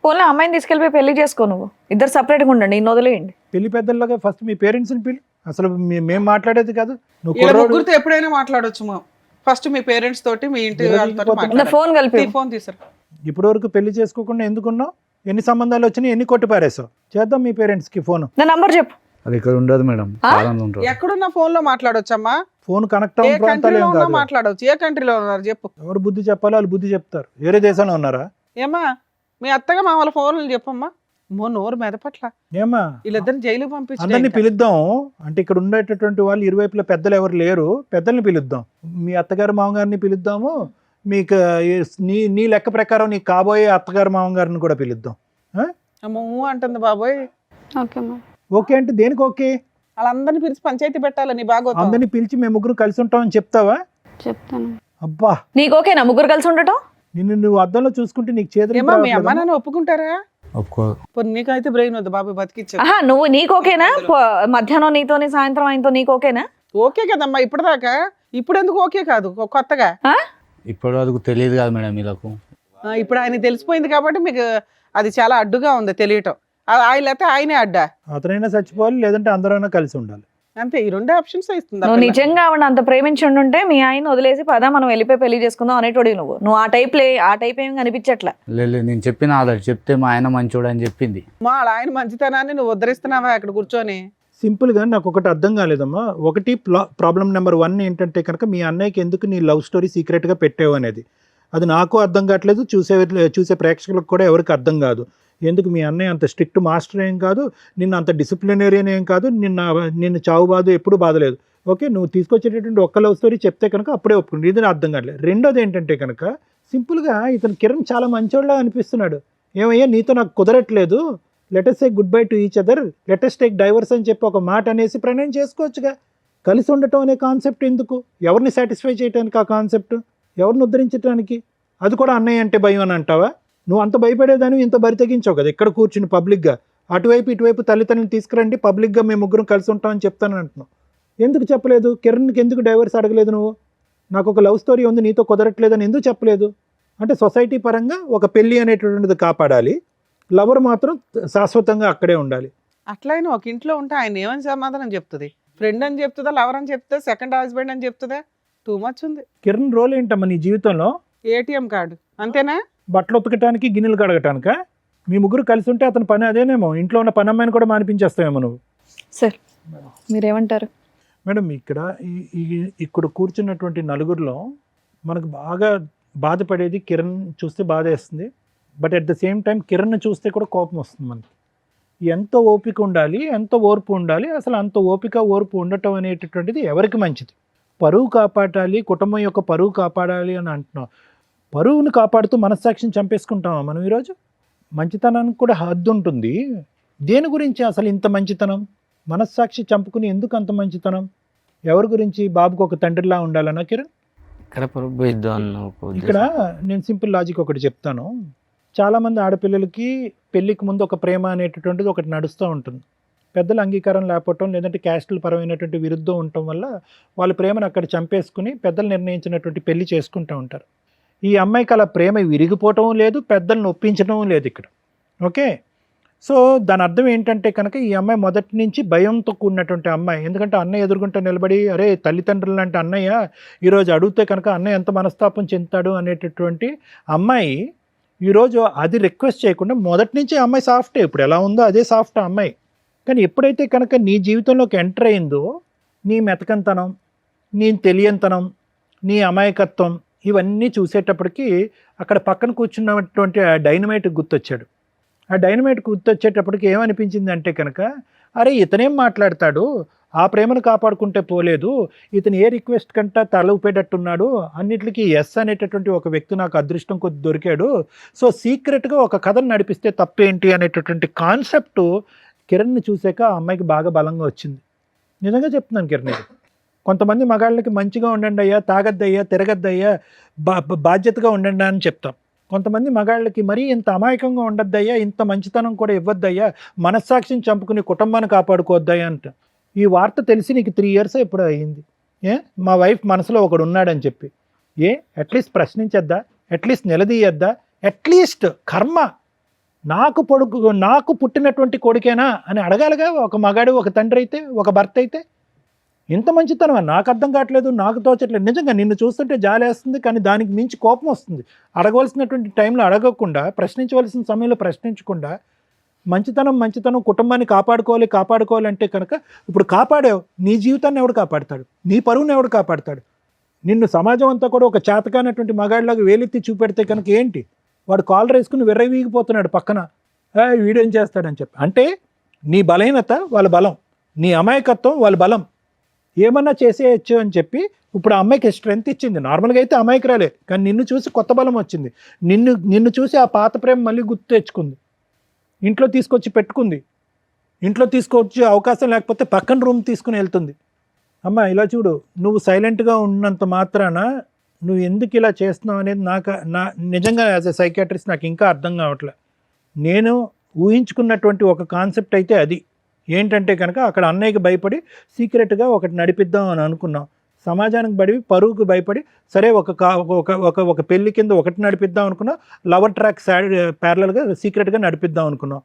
పోన్లే, అమ్మాయిని తీసుకెళ్ళిపోయి పెళ్లి చేసుకో. నువ్వు ఇద్దరు సపరేట్గా ఉండండి, ఇన్ని వదిలేయండి. పెళ్లి పెద్దల్లాగా ఫస్ట్ మీ పేరెంట్స్ని పిలు. అసలు మేము మాట్లాడేది కాదు. నువ్వు వీళ్ళ కుర్రోడు ముగ్గురితో ఎప్పుడైనా మాట్లాడొచ్చు. ఫస్ట్ మీ పేరెంట్స్ తోటి, మీ ఇంటి వాళ్ళతో నా మాట్లాడండి. ఫోన్ కలిపి ఫోన్ తీసారు. ఇప్పటి వరకు పెళ్లి చేసుకోకుండా ఎందుకున్నావు? ఎన్ని సంబంధాలు వచ్చినాయి, ఎన్ని కొట్టి పారేసావు? చేద్దాం మీ పేరెంట్స్కి ఫోన్. నా నంబర్ చెప్పు. అది ఇక్కడ ఉండదు మేడం, కాలంలో ఉంటుంది. ఎక్కడున్న ఫోన్ లో మాట్లాడొచ్చమ్మా? ఫోన్ కనెక్ట్ ఏ అవ్వని ప్రాంతాలు కంట్రీలో ఏం ఉన్నా కాదు. మాట్లాడవచ్చు. ఏ కంట్రీలో ఉన్నారు చెప్పు. ఎవరు బుద్ధి చెప్పాలో వాళ్ళు బుద్ధి చెప్తారు. వేరే దేశంలో ఉన్నారా? ఏమా మీ అత్తగా మా వాళ్ళ ఫోన్లు చెప్పమ్మా. నోరు మెదపట్ల. ఏమా వీళ్ళిద్దరిని జైలు అందరినీ పంపించి పిలుద్దాం. అంటే ఇక్కడ ఉండేటటువంటి వాళ్ళు ఇరువైపుల పెద్దలు ఎవరు లేరు, పెద్దల్ని పిలుద్దాం. మీ అత్తగారు మామగారిని పిలుద్దాము. మీకు నీ లెక్క ప్రకారం నీకు కాబోయే అత్తగారు మామగారిని కూడా పిలుద్దాం. అంటుంది బాబోయ్. ఓకే మా. ఓకే అంటే దేనికి ఓకే? వాళ్ళందరినీ పిలిచి పంచాయతీ పెట్టాలని బాగోతా. అందరినీ పిలిచి మేము ముగ్గురు కలిసి ఉంటామని చెప్తావా? చెప్తాను. అబ్బా, నీకు ఓకేనా ముగ్గురు కలిసి ఉండటం? నిన్ను నువ్వు అద్దంలో చూసుకుంటే నీకు ఏమా మీ అమ్మ చేతులు నాన్న ఒప్పుకుంటారా? ఒప్పుకోదు. పోనీ నీకైతే బ్రెయిన్ వద్దు బాబు, బతికిచ్చా. ఆహా, నువ్వు నీకు ఓకేనా? మధ్యాహ్నం నీతోని సాయంత్రం ఆయనతో నీకు ఓకేనా? ఓకే కదమ్మా ఇప్పటిదాకా. ఇప్పుడు ఎందుకు ఓకే కాదు కొత్తగా? ఇప్పటి వరకు తెలియదు కదా మేడం వీళ్ళకు. ఇప్పుడు ఆయన తెలిసిపోయింది కాబట్టి మీకు అది చాలా అడ్డుగా ఉంది తెలియటం. ఆయన లేకపోతే ఆయనే అడ్డా. అతనైనా చచ్చిపోవాలి, లేదంటే అందరైనా కలిసి ఉండాలి. అంతే, ఈ 2 ఆప్షన్స్ ఇస్తుంది. నువ్వు నిజంగా ఆవిడ అంత ప్రేమించి ఉండుంటే మీ ఆయన వదిలేసి పదా మనం వెళ్ళిపోయి పెళ్లి చేసుకుందాం అనేటోడి. నువ్వు ఆ టైప్ ఏం కనిపించట్లా. లేదు, నేను చెప్పిన ఆల్రెడీ చెప్తే మా ఆయన మంచోడు అని చెప్పింది. మా ఆయన మంచితనాన్ని నువ్వు ఉద్ధరిస్తున్నావా అక్కడ కూర్చొని? సింపుల్గా నాకు ఒకటి అర్థం కాలేదమ్మా. ఒకటి ప్రాబ్లం నెంబర్ 1 ఏంటంటే కనుక మీ అన్నయ్యకి ఎందుకు నీ లవ్ స్టోరీ సీక్రెట్గా పెట్టావు అనేది. అది నాకు అర్థం కావట్లేదు, చూసే ప్రేక్షకులకు కూడా ఎవరికి అర్థం కాదు. ఎందుకు మీ అన్నయ్య అంత స్ట్రిక్ట్ మాస్టర్ ఏం కాదు, నిన్ను అంత డిసిప్లినరీన్ ఏం కాదు, నిన్ను చావు బాధ ఎప్పుడు బాధలేదు. ఓకే, నువ్వు తీసుకొచ్చేటటువంటి ఒక్క లవ్ స్టోరీ చెప్తే కనుక అప్పుడే ఒప్పుకుంది. ఇది అర్థం కావట్లేదు. రెండోది ఏంటంటే కనుక సింపుల్గా ఇతను కిరణ్ చాలా మంచోళ్ళ అనిపిస్తున్నాడు. ఏమయ్యా నీతో నాకు కుదరట్లేదు, let us say good bye to each other, let us take divorce అని చెప్పి ఒక మాట అనేసి ప్రణయం చేసుకోవచ్చుగా. కలిసి ఉండటం అనే కాన్సెప్ట్ ఎందుకు? ఎవరిని సాటిస్ఫై చేయడానికి ఆ కాన్సెప్ట్? ఎవరిని ఉద్ధరించడానికి? అది కూడా అన్నయ్య అంటే భయం అని అంటావా? నువ్వు అంత భయపడేదాన్ని ఇంత బరి తెగించావు కదా ఇక్కడ కూర్చుని పబ్లిక్గా. అటువైపు ఇటువైపు తల్లిదండ్రులు తీసుకురండి, పబ్లిక్గా మేము ముగ్గురం కలిసి ఉంటామని చెప్తానని అంటున్నావు. ఎందుకు చెప్పలేదు? కిరణ్కి ఎందుకు డైవర్స్ అడగలేదు నువ్వు? నాకు ఒక లవ్ స్టోరీ ఉంది నీతో కుదరట్లేదని ఎందుకు చెప్పలేదు? అంటే సొసైటీ పరంగా ఒక పెళ్ళి అనేటువంటిది కాపాడాలి, లవర్ మాత్రం శాశ్వతంగా అక్కడే ఉండాలి. అట్లయినా ఒక ఇంట్లో ఉంటే ఆయన ఏమని సమాధానం చెప్తుంది? ఫ్రెండ్ అని చెప్తుందా, లవర్ అని చెప్తుందా, సెకండ్ హస్బెండ్ అని చెప్తుందా? టూ మచ్ ఉంది. కిరణ్ రోల్ ఏంటమ్మా నీ జీవితంలో? ఏటీఎం కార్డు అంతేనా? బట్టలు ఉతకటానికి, గిన్నెలు కడగటానికా? మీ ముగ్గురు కలిసి ఉంటే అతని పని అదేనేమో. ఇంట్లో ఉన్న పని అమ్మాయిని కూడా మానిపించేస్తావేమో నువ్వు. సార్ మీరేమంటారు? మేడం, ఇక్కడ కూర్చున్నటువంటి నలుగురిలో మనకు బాగా బాధపడేది కిరణ్ చూస్తే బాధ వేస్తుంది. But at the same time Kiran చూస్తే కూడా కోపం వస్తుంది మనకి. ఎంత ఓపిక ఉండాలి, ఎంత ఓర్పు ఉండాలి, అసలు అంత ఓపిక ఓర్పు ఉండటం అనేటటువంటిది ఎవరికి మంచిది? పరువు కాపాడాలి, కుటుంబం యొక్క పరువు కాపాడాలి అని అంటున్నాం. పరువును కాపాడుతూ మనస్సాక్షిని చంపేసుకుంటామా మనం ఈరోజు? మంచితనానికి కూడా హద్దు ఉంటుంది. దేని గురించి అసలు ఇంత మంచితనం? మనస్సాక్షి చంపుకుని ఎందుకు అంత మంచితనం? ఎవరి గురించి? బాబుకు ఒక తండ్రిలా ఉండాలన్నా కిరణ్? ఇక్కడ నేను సింపుల్ లాజిక్ ఒకటి చెప్తాను. చాలామంది ఆడపిల్లలకి పెళ్ళికి ముందు ఒక ప్రేమ అనేటటువంటిది ఒకటి నడుస్తూ ఉంటుంది. పెద్దల అంగీకారం లేకపోవటం, లేదంటే క్యాస్టుల పరమైనటువంటి విరుద్ధం ఉండటం వల్ల వాళ్ళ ప్రేమను అక్కడ చంపేసుకుని పెద్దలు నిర్ణయించినటువంటి పెళ్లి చేసుకుంటూ ఉంటారు. ఈ అమ్మాయికి అలా ప్రేమ విరిగిపోవటం లేదు, పెద్దలను ఒప్పించడం లేదు ఇక్కడ. ఓకే, సో దాని అర్థం ఏంటంటే కనుక ఈ అమ్మాయి మొదటి నుంచి భయంతో కూడినటువంటి అమ్మాయి. ఎందుకంటే అన్నయ్య ఎదుర్కొంటూ నిలబడి, అరే తల్లిదండ్రులు లాంటి అన్నయ్య ఈరోజు అడిగితే కనుక అన్నయ్య ఎంత మనస్తాపం చెందుతాడు అనేటటువంటి అమ్మాయి ఈరోజు అది రిక్వెస్ట్ చేయకుండా మొదటి నుంచి ఆ అమ్మాయి సాఫ్టే, ఇప్పుడు ఎలా ఉందో అదే సాఫ్ట్ ఆ అమ్మాయి. కానీ ఎప్పుడైతే కనుక నీ జీవితంలోకి ఎంటర్ అయిందో నీ మెతకంతనం, నీ తెలియంతనం, నీ అమాయకత్వం ఇవన్నీ చూసేటప్పటికి అక్కడ పక్కన కూర్చున్నటువంటి ఆ డైనమైట్ గుర్తొచ్చాడు. ఆ డైనమైట్ గుర్తొచ్చేటప్పటికి ఏమనిపించింది అంటే కనుక, అరే ఇతనేం మాట్లాడతాడు, ఆ ప్రేమను కాపాడుకుంటే పోలేదు, ఇతను ఏ రిక్వెస్ట్ కంటా తల ఊపేటట్టున్నాడు, అన్నిటికీ ఎస్ అనేటటువంటి ఒక వ్యక్తి నాకు అదృష్టం కొద్ది దొరికాడు, సో సీక్రెట్గా ఒక కథను నడిపిస్తే తప్పేంటి అనేటటువంటి కాన్సెప్ట్ కిరణ్ని చూసాక ఆ అమ్మాయికి బాగా బలంగా వచ్చింది. నిజంగా చెప్తున్నాను కిరణ్, ఇది కొంతమంది మగాళ్ళకి మంచిగా ఉండండి అయ్యా, తాగద్దయ్యా, తిరగద్దయ్యా, బాధ్యతగా ఉండండి అని చెప్తాం. కొంతమంది మగాళ్ళకి మరీ ఇంత అమాయకంగా ఉండద్దయ్యా, ఇంత మంచితనం కూడా ఇవ్వద్దయ్యా, మనస్సాక్షిని చంపుకుని కుటుంబాన్ని కాపాడుకోవద్దయ్యా అంట. ఈ వార్త తెలిసి నీకు 3 years ఎప్పుడు అయ్యింది. మా వైఫ్ మనసులో ఒకడు ఉన్నాడని చెప్పి అట్లీస్ట్ ప్రశ్నించద్దా, అట్లీస్ట్ నిలదీయద్దా, అట్లీస్ట్ కర్మ నాకు పుట్టినటువంటి కొడుకేనా అని అడగాలిగా ఒక మగాడు, ఒక తండ్రి అయితే, ఒక భర్త అయితే. ఇంత మంచితనమా నాకు అర్థం కావట్లేదు, నాకు తోచట్లేదు. నిజంగా నిన్ను చూస్తుంటే జాలేస్తుంది, కానీ దానికి మించి కోపం వస్తుంది. అడగవలసినటువంటి టైంలో అడగకుండా, ప్రశ్నించవలసిన సమయంలో ప్రశ్నించకుండా, మంచితనం కుటుంబాన్ని కాపాడుకోవాలి అంటే కనుక ఇప్పుడు కాపాడావు, నీ జీవితాన్ని ఎవడు కాపాడతాడు, నీ పరువుని ఎవడు కాపాడతాడు? నిన్ను సమాజం అంతా కూడా ఒక చేతకానటువంటి మగాడిలాగా వేలెత్తి చూపెడితే కనుక ఏంటి, వాడు కాలర్ వేసుకుని విర్రవీగిపోతున్నాడు పక్కన, వీడేం చేస్తాడని చెప్పి. అంటే నీ బలహీనత వాళ్ళ బలం, నీ అమాయకత్వం వాళ్ళ బలం, ఏమన్నా చేసేయచ్చు అని చెప్పి ఇప్పుడు ఆ అమ్మాయికి స్ట్రెంత్ ఇచ్చింది. నార్మల్గా అయితే అమాయకురాలే, కానీ నిన్ను చూసి కొత్త బలం వచ్చింది. నిన్ను చూసి ఆ పాత ప్రేమ మళ్ళీ గుర్తు తెచ్చుకుంది, ఇంట్లో తీసుకొచ్చి పెట్టుకుంది. ఇంట్లో తీసుకొచ్చి అవకాశం లేకపోతే పక్కన రూమ్ తీసుకుని వెళ్తుంది. అమ్మ ఇలా చూడు, నువ్వు సైలెంట్గా ఉన్నంత మాత్రాన నువ్వు ఎందుకు ఇలా చేస్తున్నావు అనేది నా నిజంగా యాజ్ ఎ సైకియాట్రిస్ట్ నాకు ఇంకా అర్థం కావట్లే. నేను ఊహించుకున్నటువంటి ఒక కాన్సెప్ట్ అయితే అది ఏంటంటే కనుక, అక్కడ అన్నయ్యకి భయపడి సీక్రెట్గా ఒకటి నడిపిద్దాం అని అనుకున్నాం. సమాజానికి బడి పరువుకు భయపడి సరే ఒక పెళ్లి కింద ఒకటి నడిపిద్దాం అనుకున్నాం, లవర్ ట్రాక్ ప్యారలల్గా సీక్రెట్గా నడిపిద్దాం అనుకున్నాం.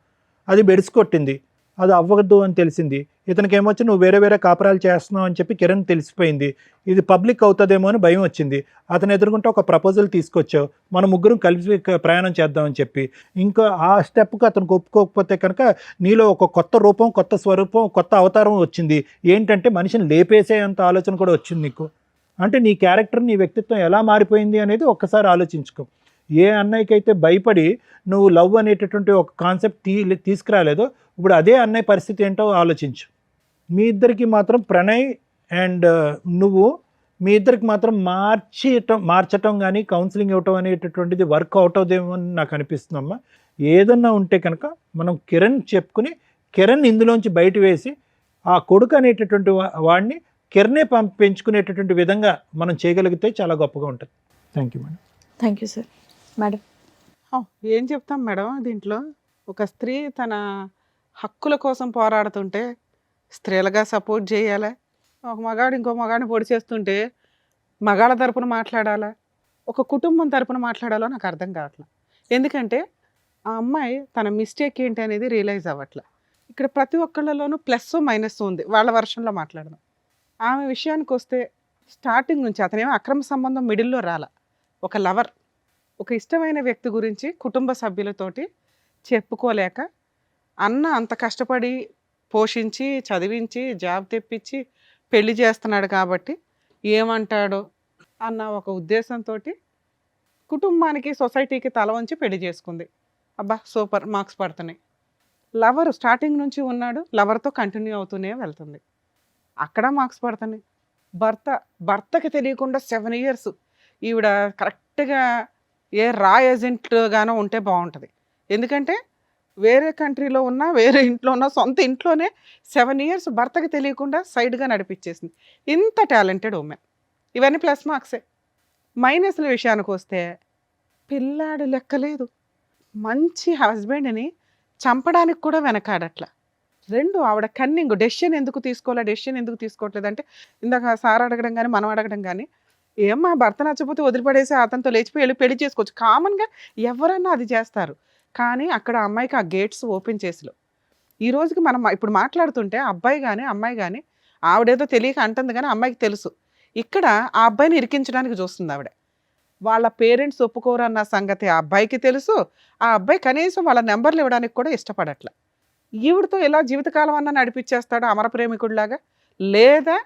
అది బెడిసికొట్టింది, అది అవ్వదు అని తెలిసింది. ఇతనికి ఏమొచ్చి నువ్వు వేరే కాపురాలు చేస్తున్నావు అని చెప్పి కిరణ్ తెలిసిపోయింది. ఇది పబ్లిక్ అవుతుందేమో అని భయం వచ్చింది. అతను ఎదుర్కొంటే ఒక ప్రపోజల్ తీసుకొచ్చావు, మనం ముగ్గురం కలిసి ప్రయాణం చేద్దామని చెప్పి. ఇంకా ఆ స్టెప్కి అతనికి ఒప్పుకోకపోతే కనుక నీలో ఒక కొత్త రూపం, కొత్త స్వరూపం, కొత్త అవతారం వచ్చింది. ఏంటంటే మనిషిని లేపేసేంత ఆలోచన కూడా వచ్చింది నీకు. అంటే నీ క్యారెక్టర్, నీ వ్యక్తిత్వం ఎలా మారిపోయింది అనేది ఒక్కసారి ఆలోచించుకో. ఏ అన్నయ్యకైతే భయపడి నువ్వు లవ్ అనేటటువంటి ఒక కాన్సెప్ట్ తీసుకురాలేదో, ఇప్పుడు అదే అన్నయ్య పరిస్థితి ఏంటో ఆలోచించు. మీ ఇద్దరికి మాత్రం ప్రణయ్ అండ్ నువ్వు మీ ఇద్దరికి మాత్రం మార్చటం కానీ కౌన్సిలింగ్ ఇవ్వటం అనేటటువంటిది వర్క్ అవుట్ అవుదేమో అని నాకు అనిపిస్తుందమ్మా. ఏదన్నా ఉంటే కనుక మనం కిరణ్ చెప్పుకుని, కిరణ్ ఇందులోంచి బయట వేసి ఆ కొడుకు అనేటటువంటి వాడిని కిరణే పెంచుకునేటటువంటి విధంగా మనం చేయగలిగితే చాలా గొప్పగా ఉంటుంది. Thank you madam. Thank you sir. Madam, ఏం చెప్తాం మేడం, దీంట్లో ఒక స్త్రీ తన హక్కుల కోసం పోరాడుతుంటే స్త్రీలుగా సపోర్ట్ చేయాలా, ఒక మగాడు ఇంకో మగాడిని పొడి చేస్తుంటే మగాళ్ళ తరపున మాట్లాడాలా, ఒక కుటుంబం తరపున మాట్లాడాలో నాకు అర్థం కావట్లేదు. ఎందుకంటే ఆ అమ్మాయి తన మిస్టేక్ ఏంటి అనేది రియలైజ్ అవ్వట్లే. ఇక్కడ ప్రతి ఒక్కళ్ళలోనూ ప్లస్ మైనస్ ఉంది. వాళ్ళ వర్షన్లో మాట్లాడదాం. ఆమె విషయానికి వస్తే స్టార్టింగ్ నుంచి అతనేమో అక్రమ సంబంధం మిడిల్లో రాల, ఒక లవర్, ఒక ఇష్టమైన వ్యక్తి గురించి కుటుంబ సభ్యులతోటి చెప్పుకోలేక అన్న అంత కష్టపడి పోషించి చదివించి జాబ్ తెప్పించి పెళ్లి చేస్తున్నాడు కాబట్టి ఏమంటాడో అన్న ఒక ఉద్దేశంతో కుటుంబానికి సొసైటీకి తల వంచి పెళ్లి చేసుకుంది. అబ్బా సూపర్, మార్క్స్ పడుతున్నాయి. లవర్ స్టార్టింగ్ నుంచి ఉన్నాడు, లవర్తో కంటిన్యూ అవుతూనే వెళ్తుంది, అక్కడ మార్క్స్ పడుతున్నాయి. భర్తకి తెలియకుండా 7 years ఈవిడ కరెక్ట్గా రా ఏజెంట్గానో ఉంటే బాగుంటుంది. ఎందుకంటే వేరే కంట్రీలో ఉన్నా, వేరే ఇంట్లో ఉన్నా, సొంత ఇంట్లోనే 7 years భర్తకి తెలియకుండా సైడ్గా నడిపించేసింది. ఇంత టాలెంటెడ్ ఉమెన్. ఇవన్నీ ప్లస్ మార్క్సే. మైనస్ల విషయానికి వస్తే పిల్లాడు లెక్కలేదు, మంచి హస్బెండ్ని చంపడానికి కూడా వెనకాడట్లా. 2 ఆవిడ కన్నింగ్, డెసిషన్ ఎందుకు తీసుకోవట్లేదు అంటే ఇందాక సార్ అడగడం కానీ మనం అడగడం కానీ, ఏమ్మా భర్త నచ్చకపోతే వదిలిపడేసి అతనితో లేచిపోయి పెళ్లి చేసుకోవచ్చు, కామన్గా ఎవరన్నా అది చేస్తారు. కానీ అక్కడ అమ్మాయికి ఆ గేట్స్ ఓపెన్ చేసిలో ఈ రోజుకి మనం ఇప్పుడు మాట్లాడుతుంటే అబ్బాయి కానీ అమ్మాయి కానీ ఆవిడేదో తెలియక అంటుంది కానీ అమ్మాయికి తెలుసు ఇక్కడ ఆ అబ్బాయిని ఇరికించడానికి చూస్తుంది ఆవిడ. వాళ్ళ పేరెంట్స్ ఒప్పుకోరన్న సంగతి ఆ అబ్బాయికి తెలుసు. ఆ అబ్బాయి కనీసం వాళ్ళ నెంబర్లు ఇవ్వడానికి కూడా ఇష్టపడట్ల. ఈవిడతో ఇలా జీవితకాలం అన్నా నడిపించేస్తాడు అమర ప్రేమికుడిలాగా, లేదా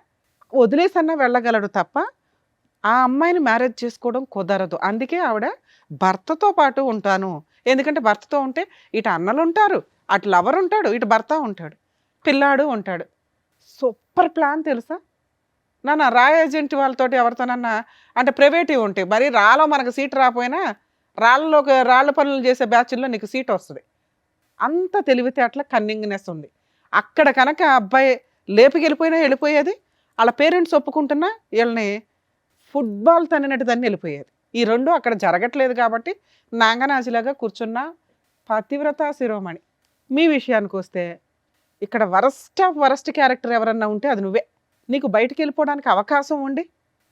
వదిలేసన్నా వెళ్ళగలడు తప్ప ఆ అమ్మాయిని మ్యారేజ్ చేసుకోవడం కుదరదు. అందుకే ఆవిడ భర్తతో పాటు ఉంటాను. ఎందుకంటే భర్తతో ఉంటే ఇటు అన్నలు ఉంటారు, అటు లవర్ ఉంటాడు, ఇటు భర్త ఉంటాడు, పిల్లాడు ఉంటాడు. సూపర్ ప్లాన్ తెలుసా నాన్న. రా ఏజెంట్ వాళ్ళతోటి ఎవరితోనన్నా అంటే ప్రైవేటివ్ ఉంటాయి, మరి రాలో మనకు సీట్ రాకపోయినా రాళ్ళ పనులు చేసే బ్యాచ్ల్లో నీకు సీట్ వస్తుంది. అంత తెలివితేటల కన్నింగ్నెస్ ఉంది అక్కడ. కనుక అబ్బాయి లేపుకెళ్ళిపోయినా వెళ్ళిపోయేది, వాళ్ళ పేరెంట్స్ ఒప్పుకుంటున్నా వీళ్ళని ఫుట్బాల్ తన్నినట్టు తన్ని వెళ్ళిపోయేది. ఈ రెండు అక్కడ జరగట్లేదు కాబట్టి నాంగనాజిలాగా కూర్చున్న పతివ్రత శిరోమణి. మీ విషయానికి వస్తే ఇక్కడ వరస్ట్ ఆఫ్ వరస్ట్ క్యారెక్టర్ ఎవరన్నా ఉంటే అది నువ్వే. నీకు బయటికి వెళ్ళిపోవడానికి అవకాశం ఉండి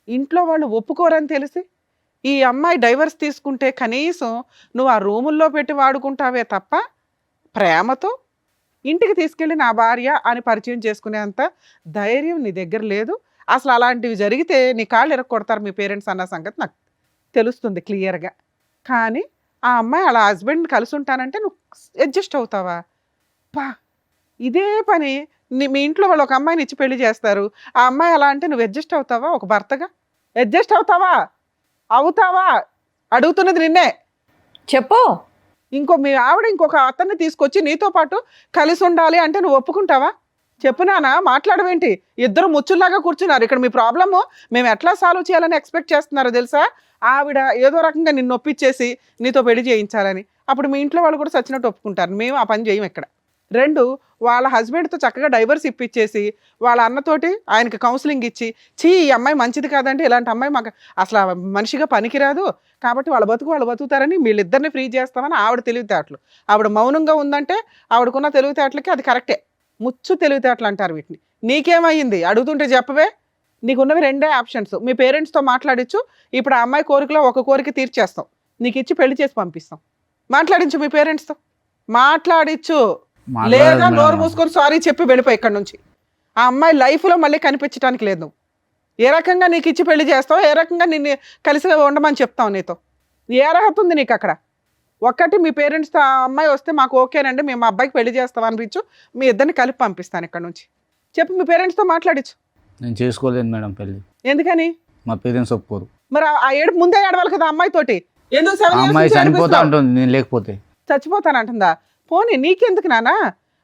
ఇంట్లో వాళ్ళు ఒప్పుకోరని తెలిసి ఈ అమ్మాయి డైవర్స్ తీసుకుంటే కనీసం నువ్వు ఆ రూముల్లో పెట్టి వాడుకుంటావే తప్ప ప్రేమతో ఇంటికి తీసుకెళ్ళి నా భార్య అని పరిచయం చేసుకునేంత ధైర్యం నీ దగ్గర లేదు. అసలు అలాంటివి జరిగితే నీ కాళ్ళు ఎరగొడతారు మీ పేరెంట్స్ అన్న సంగతి నాకు తెలుస్తుంది క్లియర్గా. కానీ ఆ అమ్మాయి అలా హస్బెండ్ని కలిసి ఉంటానంటే నువ్వు అడ్జస్ట్ అవుతావా? పా ఇదే పని మీ ఇంట్లో వాళ్ళు ఒక అమ్మాయిని ఇచ్చి పెళ్లి చేస్తారు, ఆ అమ్మాయి అలా అంటే నువ్వు అడ్జస్ట్ అవుతావా? ఒక భర్తగా అడ్జస్ట్ అవుతావా? అడుగుతున్నది నిన్నే. చెప్పు. మీ ఆవిడ ఇంకొక అతన్ని తీసుకొచ్చి నీతో పాటు కలిసి ఉండాలి అంటే నువ్వు ఒప్పుకుంటావా? చెప్పు నాన్న, మాట్లాడవేంటి? ఇద్దరు ముచ్చుల్లాగా కూర్చున్నారు ఇక్కడ. మీ ప్రాబ్లము మేము ఎట్లా సాల్వ్ చేయాలని ఎక్స్పెక్ట్ చేస్తున్నారో తెలుసా? ఆవిడ ఏదో రకంగా నిన్ను ఒప్పించేసి నీతో పెళ్లి చేయించాలని. అప్పుడు మీ ఇంట్లో వాళ్ళు కూడా సచ్చినట్టు ఒప్పుకుంటారు. మేము ఆ పని చేయం ఇక్కడ. 2, వాళ్ళ హస్బెండ్తో చక్కగా డైవర్స్ ఇప్పించేసి వాళ్ళ అన్నతోటి ఆయనకి కౌన్సిలింగ్ ఇచ్చి, ఈ అమ్మాయి మంచిది కాదంటే ఇలాంటి అమ్మాయి మాకు అసలు మనిషిగా పనికిరాదు కాబట్టి వాళ్ళు బతుకుతారని వీళ్ళిద్దరిని ఫ్రీ చేస్తామని ఆవిడ తెలివితేటలు. ఆవిడ మౌనంగా ఉందంటే ఆవిడకున్న తెలివితేటలకి అది కరెక్టే. ముచ్చు తెలివితేటలు అంటారు వీటిని. నీకేమైంది అడుగుతుంటే చెప్పవే. నీకున్నవి 2 ఆప్షన్స్. మీ పేరెంట్స్తో మాట్లాడించు. ఇప్పుడు ఆ అమ్మాయి కోరికలో ఒక కోరిక తీర్చేస్తాం, నీకు ఇచ్చి పెళ్లి చేసి పంపిస్తాం. మాట్లాడించు మీ పేరెంట్స్తో, మాట్లాడించు. లేదా నోరు మూసుకొని సారీ చెప్పి వెళ్ళిపోయి ఇక్కడ నుంచి. ఆ అమ్మాయి లైఫ్లో మళ్ళీ కనిపించడానికి లేదు. నువ్వు ఏ రకంగా నీకు ఇచ్చి పెళ్లి చేస్తావు, ఏ రకంగా నిన్ను కలిసి ఉండమని చెప్తావు, నీతో ఏ అర్హత ఉంది నీకు అక్కడ? ఒక్కటి మీ పేరెంట్స్తో ఆ అమ్మాయి వస్తే మాకు ఓకేనండి, మేము మా అబ్బాయికి పెళ్లి చేస్తాం అనిపించు, మీ ఇద్దరిని కలిపి పంపిస్తాను ఇక్కడ నుంచి. చెప్పు మీ పేరెంట్స్తో మాట్లాడించు. నేను చేసుకోలేను మేడం పెళ్ళి. ఎందుకని? మా పేరెంట్స్ ఒప్పుకోరు. మరి ఆ ఏడు ముందే ఏడవాలి కదా అమ్మాయితోటి. ఎందుకు 7 years అమ్మాయి నుంచి చనిపోతా ఏడిపిస్తావు? ఉంటుంది నేను లేకపోతే. చచ్చిపోతానంటుందా? పోనీ నీకెందుకు నానా?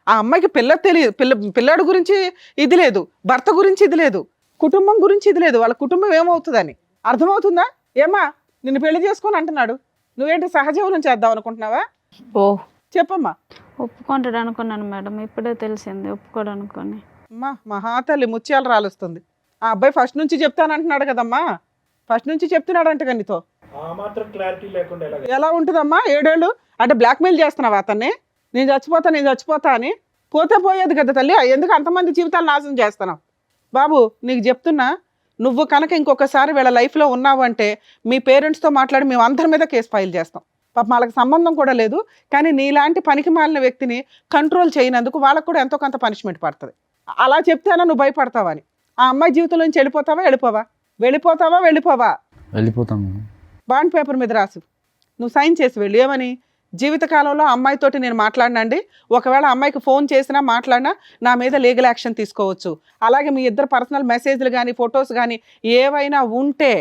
ఆ అమ్మాయికి పిల్లాడు గురించి ఇది లేదు, భర్త గురించి ఇది లేదు, కుటుంబం గురించి ఇది లేదు. వాళ్ళ కుటుంబం ఏమవుతుందని అర్థమవుతుందా? ఏమా నిన్ను పెళ్లి చేసుకొని అంటున్నాడు, నువ్వేంటి సహజీవనం చేద్దాం అనుకుంటున్నావా? ఓ చెప్పమ్మా. ఒప్పుకుంటాడు అనుకున్నాను మేడం, ఇప్పుడే తెలిసింది ఒప్పుకోడు అనుకొని. అమ్మా మహాతల్లి ముత్యాలు రాలుస్తుంది. ఆ అబ్బాయి ఫస్ట్ నుంచి చెప్తానంటున్నాడు కదమ్మా, ఫస్ట్ నుంచి చెప్తున్నాడంట నీతో. ఎలా ఉంటుందమ్మా 7 ఏళ్ళు అంటే బ్లాక్మెయిల్ చేస్తున్నావా అతన్ని? నేను చచ్చిపోతా అని. పోతే పోయేది కదా తల్లి, ఎందుకు అంతమంది జీవితాలు నాశనం చేస్తున్నావు? బాబు నీకు చెప్తున్నా, నువ్వు కనుక ఇంకొకసారి వీళ్ళ లైఫ్లో ఉన్నావు అంటే మీ పేరెంట్స్తో మాట్లాడి మేము అందరి మీద కేసు ఫైల్ చేస్తాం. పాపం వాళ్ళకి సంబంధం కూడా లేదు, కానీ నీలాంటి పనికి మాలిన వ్యక్తిని కంట్రోల్ చేయనందుకు వాళ్ళకు కూడా ఎంతో కొంత పనిష్మెంట్ పడుతుంది. అలా చెప్తేనా నువ్వు భయపడతావని? ఆ అమ్మాయి జీవితంలో నుంచి వెళ్ళిపోతావా? వెళ్ళిపోతాం. బాండ్ పేపర్ మీద రాసు, నువ్వు సైన్ చేసి వెళ్ళు. ఏమని? జీవితకాలంలో అమ్మాయితోటి నేను మాట్లాడినండి, ఒకవేళ అమ్మాయికి ఫోన్ చేసినా మాట్లాడినా నా మీద లీగల్ యాక్షన్ తీసుకోవచ్చు. అలాగే మీ ఇద్దరు పర్సనల్ మెసేజ్లు కానీ ఫొటోస్ కానీ ఏవైనా ఉంటే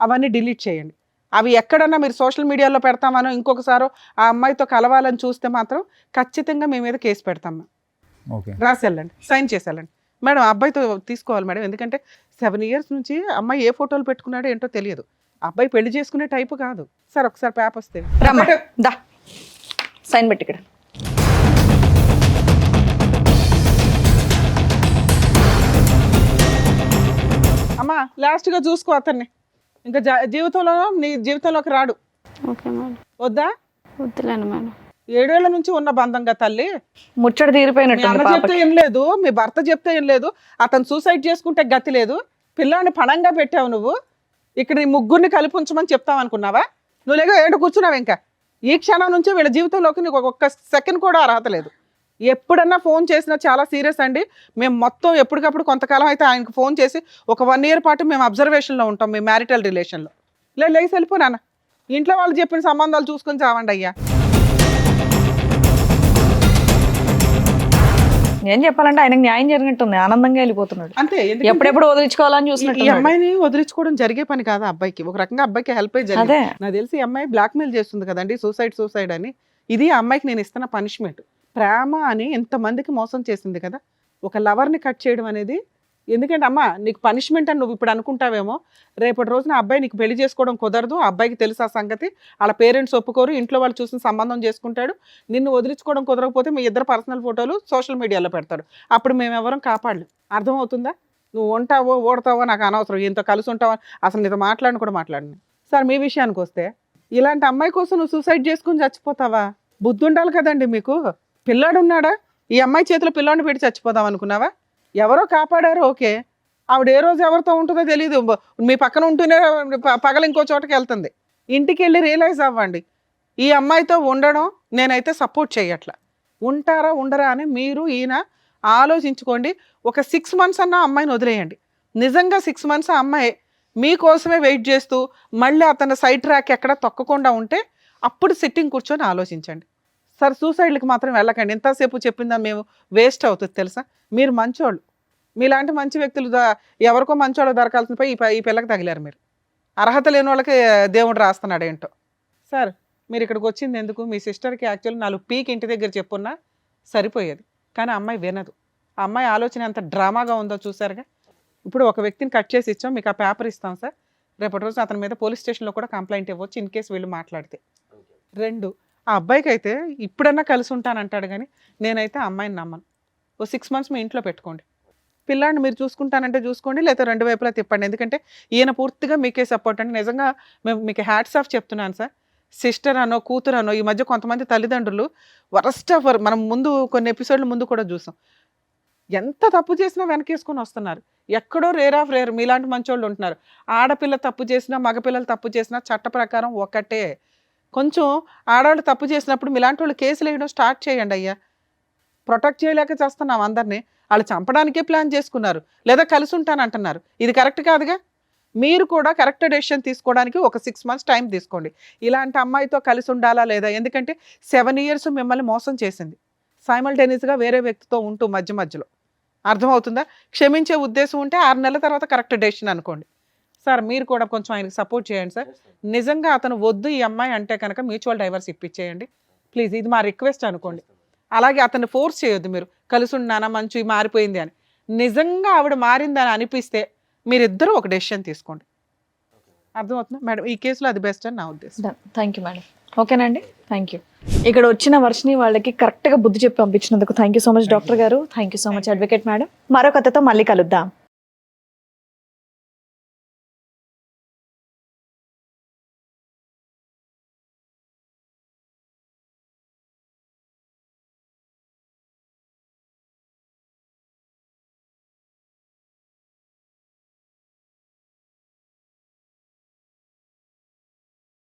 అవన్నీ డిలీట్ చేయండి. అవి ఎక్కడన్నా మీరు సోషల్ మీడియాలో పెడతామనో ఇంకొకసారో ఆ అమ్మాయితో కలవాలని చూస్తే మాత్రం ఖచ్చితంగా మీ మీద కేసు పెడతాం. ఓకే, రాసి వెళ్ళండి, సైన్ చేసి వెళ్ళండి. మేడం అబ్బాయితో తీసుకోవాలి మేడం, ఎందుకంటే 7 years నుంచి అమ్మాయి ఏ ఫోటోలు పెట్టుకున్నాడో ఏంటో తెలియదు. అబ్బాయి పెళ్లి చేసుకునే టైపు కాదు. సార్ ఒకసారి పేపర్స్ దా సైన్ పెట్టి ఇక్కడ. అమ్మా లాస్ట్గా చూసుకో అతన్ని, ఇంకా నీ జీవితంలోకి రాడు. Okay madam. వద్దా? వద్దులేండి మేడం. 7 ఏళ్ల నుంచి ఉన్న బంధంగా తల్లి. ముచ్చట మీ తీరిపోయినట్టు అన్న చెప్తే ఏం లేదు, మీ భర్త చెప్తే ఏం లేదు, అతను సూసైడ్ చేసుకుంటే గతి లేదు, పిల్లాన్ని పణంగా పెట్టావు నువ్వు. ఇక్కడ నీ ముగ్గురిని కలిపి ఉంచమని చెప్తావు అనుకున్నావా? నువ్వు లేక ఏంటో కూర్చున్నావు. ఇంకా ఈ క్షణం నుంచి వీళ్ళ జీవితంలోకి నీకు ఒక్క సెకండ్ కూడా అర్హత లేదు. ఎప్పుడన్నా ఫోన్ చేసినా చాలా సీరియస్ అండి. మేము మొత్తం ఎప్పటికప్పుడు కొంతకాలం అయితే ఆయనకు ఫోన్ చేసి ఒక 1 year పాటు మేము అబ్జర్వేషన్లో ఉంటాం మీ మ్యారిటల్ రిలేషన్లో. లేచి వెళ్ళిపో నాన్న. ఇంట్లో వాళ్ళు చెప్పిన సంబంధాలు చూసుకొని చావండి అయ్యా. ఏం చెప్పాలంటే ఆయనకు న్యాయం జరిగినట్టుంది, ఆనందంగా వెళ్ళిపోతున్నాడు. అంతే. ఎప్పుడెప్పుడు వదిలించుకోవాలని ఈ చూసినట్టు. అమ్మాయిని వదిలించుకోవడం జరిగే పని కాదు అబ్బాయికి. ఒక రకంగా అబ్బాయికి హెల్ప్ అయ్యి జరిగింది. అదే నాకు తెలిసి ఈ అమ్మాయి బ్లాక్మెయిల్ చేస్తుంది కదండి, సూసైడ్ అని. ఇది ఆ అమ్మాయికి నేను ఇస్తున్న పనిష్మెంట్. ప్రేమ అని ఎంతమందికి మోసం చేసింది కదా, ఒక లవర్ని కట్ చేయడం అనేది. ఎందుకంటే అమ్మ నీకు పనిష్మెంట్ అని నువ్వు ఇప్పుడు అనుకుంటావేమో, రేపటి రోజున అబ్బాయి నీకు పెళ్లి చేసుకోవడం కుదరదు, ఆ అబ్బాయికి తెలుసు ఆ సంగతి, వాళ్ళ పేరెంట్స్ ఒప్పుకోరు, ఇంట్లో వాళ్ళు చూసిన సంబంధం చేసుకుంటాడు, నిన్ను వదిలించుకోవడం కుదరకపోతే మీ ఇద్దరు పర్సనల్ ఫోటోలు సోషల్ మీడియాలో పెడతాడు, అప్పుడు మేము ఎవరం కాపాడలేం. అర్థమవుతుందా? నువ్వు ఉంటావో ఓడతావో నాకు అనవసరం, ఇంత కలిసి ఉంటావో అసలు నీతో మాట్లాడిన కూడా మాట్లాడిన. సార్ మీ విషయానికి వస్తే, ఇలాంటి అమ్మాయి కోసం నువ్వు సూసైడ్ చేసుకుని చచ్చిపోతావా? బుద్ధి ఉండాలి కదండి మీకు. పిల్లాడు ఉన్నాడా? ఈ అమ్మాయి చేతిలో పిల్లాడిని పెట్టి చచ్చిపోదాం అనుకున్నావా? ఎవరో కాపాడారు, ఓకే. ఆవిడ ఏ రోజు ఎవరితో ఉంటుందో తెలియదు, మీ పక్కన ఉంటూనే పగల ఇంకో చోటకి వెళ్తుంది. ఇంటికి వెళ్ళి రియలైజ్ అవ్వండి, ఈ అమ్మాయితో ఉండడం నేనైతే సపోర్ట్ చేయట్లా. ఉంటారా ఉండరా అని మీరు ఈయన ఆలోచించుకోండి. ఒక 6 months అన్న అమ్మాయిని వదిలేయండి. నిజంగా 6 months ఆ అమ్మాయి మీకోసమే వెయిట్ చేస్తూ మళ్ళీ అతను సైడ్ ట్రాక్ ఎక్కడ తొక్కకుండా ఉంటే అప్పుడు సిట్టింగ్ కూర్చొని ఆలోచించండి. సార్ సూసైడ్కి మాత్రం వెళ్ళకండి. ఎంతసేపు చెప్పిందా మేము వేస్ట్ అవుతుంది తెలుసా. మీరు మంచోళ్ళు, మీలాంటి మంచి వ్యక్తులు ఎవరికో మంచోళ్ళు దొరకాల్సిన పోయి ఈ పిల్లకి తగిలారు. మీరు అర్హత లేని వాళ్ళకి దేవుడు రాస్తున్నాడు ఏంటో. సార్ మీరు ఇక్కడికి వచ్చింది ఎందుకు? మీ సిస్టర్కి యాక్చువల్లీ 4 పీక్ ఇంటి దగ్గర చెప్పున్నా సరిపోయేది, కానీ అమ్మాయి వినదు. ఆ అమ్మాయి ఆలోచన ఎంత డ్రామాగా ఉందో చూసారుగా. ఇప్పుడు ఒక వ్యక్తిని కట్ చేసి ఇచ్చాం, మీకు ఆ పేపర్ ఇస్తాం సార్, రేపటి రోజు అతని మీద పోలీస్ స్టేషన్లో కూడా కంప్లైంట్ ఇవ్వచ్చు ఇన్ కేసు వీళ్ళు మాట్లాడితే. 2, ఆ అబ్బాయికి అయితే ఇప్పుడన్నా కలిసి ఉంటానంటాడు, కానీ నేనైతే ఆ అమ్మాయిని నమ్మను. ఓ 6 months మీ ఇంట్లో పెట్టుకోండి, పిల్లాడిని మీరు చూసుకుంటానంటే చూసుకోండి, లేకపోతే 2 వైపులా తిప్పండి. ఎందుకంటే ఈయన పూర్తిగా మీకే సపోర్ట్ అండి. నిజంగా మేము మీకు హ్యాట్స్ ఆఫ్ చెప్తున్నాను సార్. సిస్టర్ అనో కూతురు అనో, ఈ మధ్య కొంతమంది తల్లిదండ్రులు వరస్ట్ ఆఫ్, మనం ముందు కొన్ని ఎపిసోడ్ల ముందు కూడా చూసాం, ఎంత తప్పు చేసినా వెనకేసుకొని వస్తున్నారు. ఎక్కడో రేర్ ఆఫ్ రేర్ మీలాంటి మంచోళ్ళు ఉంటున్నారు. ఆడపిల్ల తప్పు చేసినా మగపిల్లలు తప్పు చేసినా చట్ట ప్రకారం ఒకటే. కొంచెం ఆడవాళ్ళు తప్పు చేసినప్పుడు మీలాంటి వాళ్ళు కేసులు వేయడం స్టార్ట్ చేయండి అయ్యా. ప్రొటెక్ట్ చేయలేక చేస్తున్నాం అందరినీ. వాళ్ళు చంపడానికే ప్లాన్ చేసుకున్నారు, లేదా కలిసి ఉంటానంటున్నారు. ఇది కరెక్ట్ కాదుగా. మీరు కూడా కరెక్ట్ డెసిషన్ తీసుకోవడానికి ఒక 6 months టైం తీసుకోండి. ఇలాంటి అమ్మాయితో కలిసి ఉండాలా లేదా? ఎందుకంటే 7 years మిమ్మల్ని మోసం చేసింది, సైమల్టేనియస్గా వేరే వ్యక్తితో ఉంటూ మధ్యలో. అర్థమవుతుందా? క్షమించే ఉద్దేశం ఉంటే 6 నెలల తర్వాత కరెక్ట్ డెసిషన్ అనుకోండి. సార్ మీరు కూడా కొంచెం ఆయనకి సపోర్ట్ చేయండి సార్. నిజంగా అతను వద్దు ఈ అమ్మాయి అంటే కనుక మ్యూచువల్ డైవర్స్ ఇప్పించేయండి ప్లీజ్, ఇది మా రిక్వెస్ట్ అనుకోండి. అలాగే అతన్ని ఫోర్స్ చేయొద్దు, మీరు కలిసి ఉన్నానా మంచి మారిపోయింది అని. నిజంగా ఆవిడ మారిందని అనిపిస్తే మీరిద్దరూ ఒక డెసిషన్ తీసుకోండి. అర్థమవుతుందా మేడం? ఈ కేసులో అది బెస్ట్ అని నా ఉద్దేశం. Thank you madam. ఓకేనండి, థ్యాంక్ యూ. ఇక్కడ వచ్చిన వర్షిని వాళ్ళకి కరెక్ట్గా బుద్ధి చెప్పి పంపించినందుకు thank you so much doctor గారు. Thank you so much advocate madam. మరో కథతో మళ్ళీ కలుద్దాం.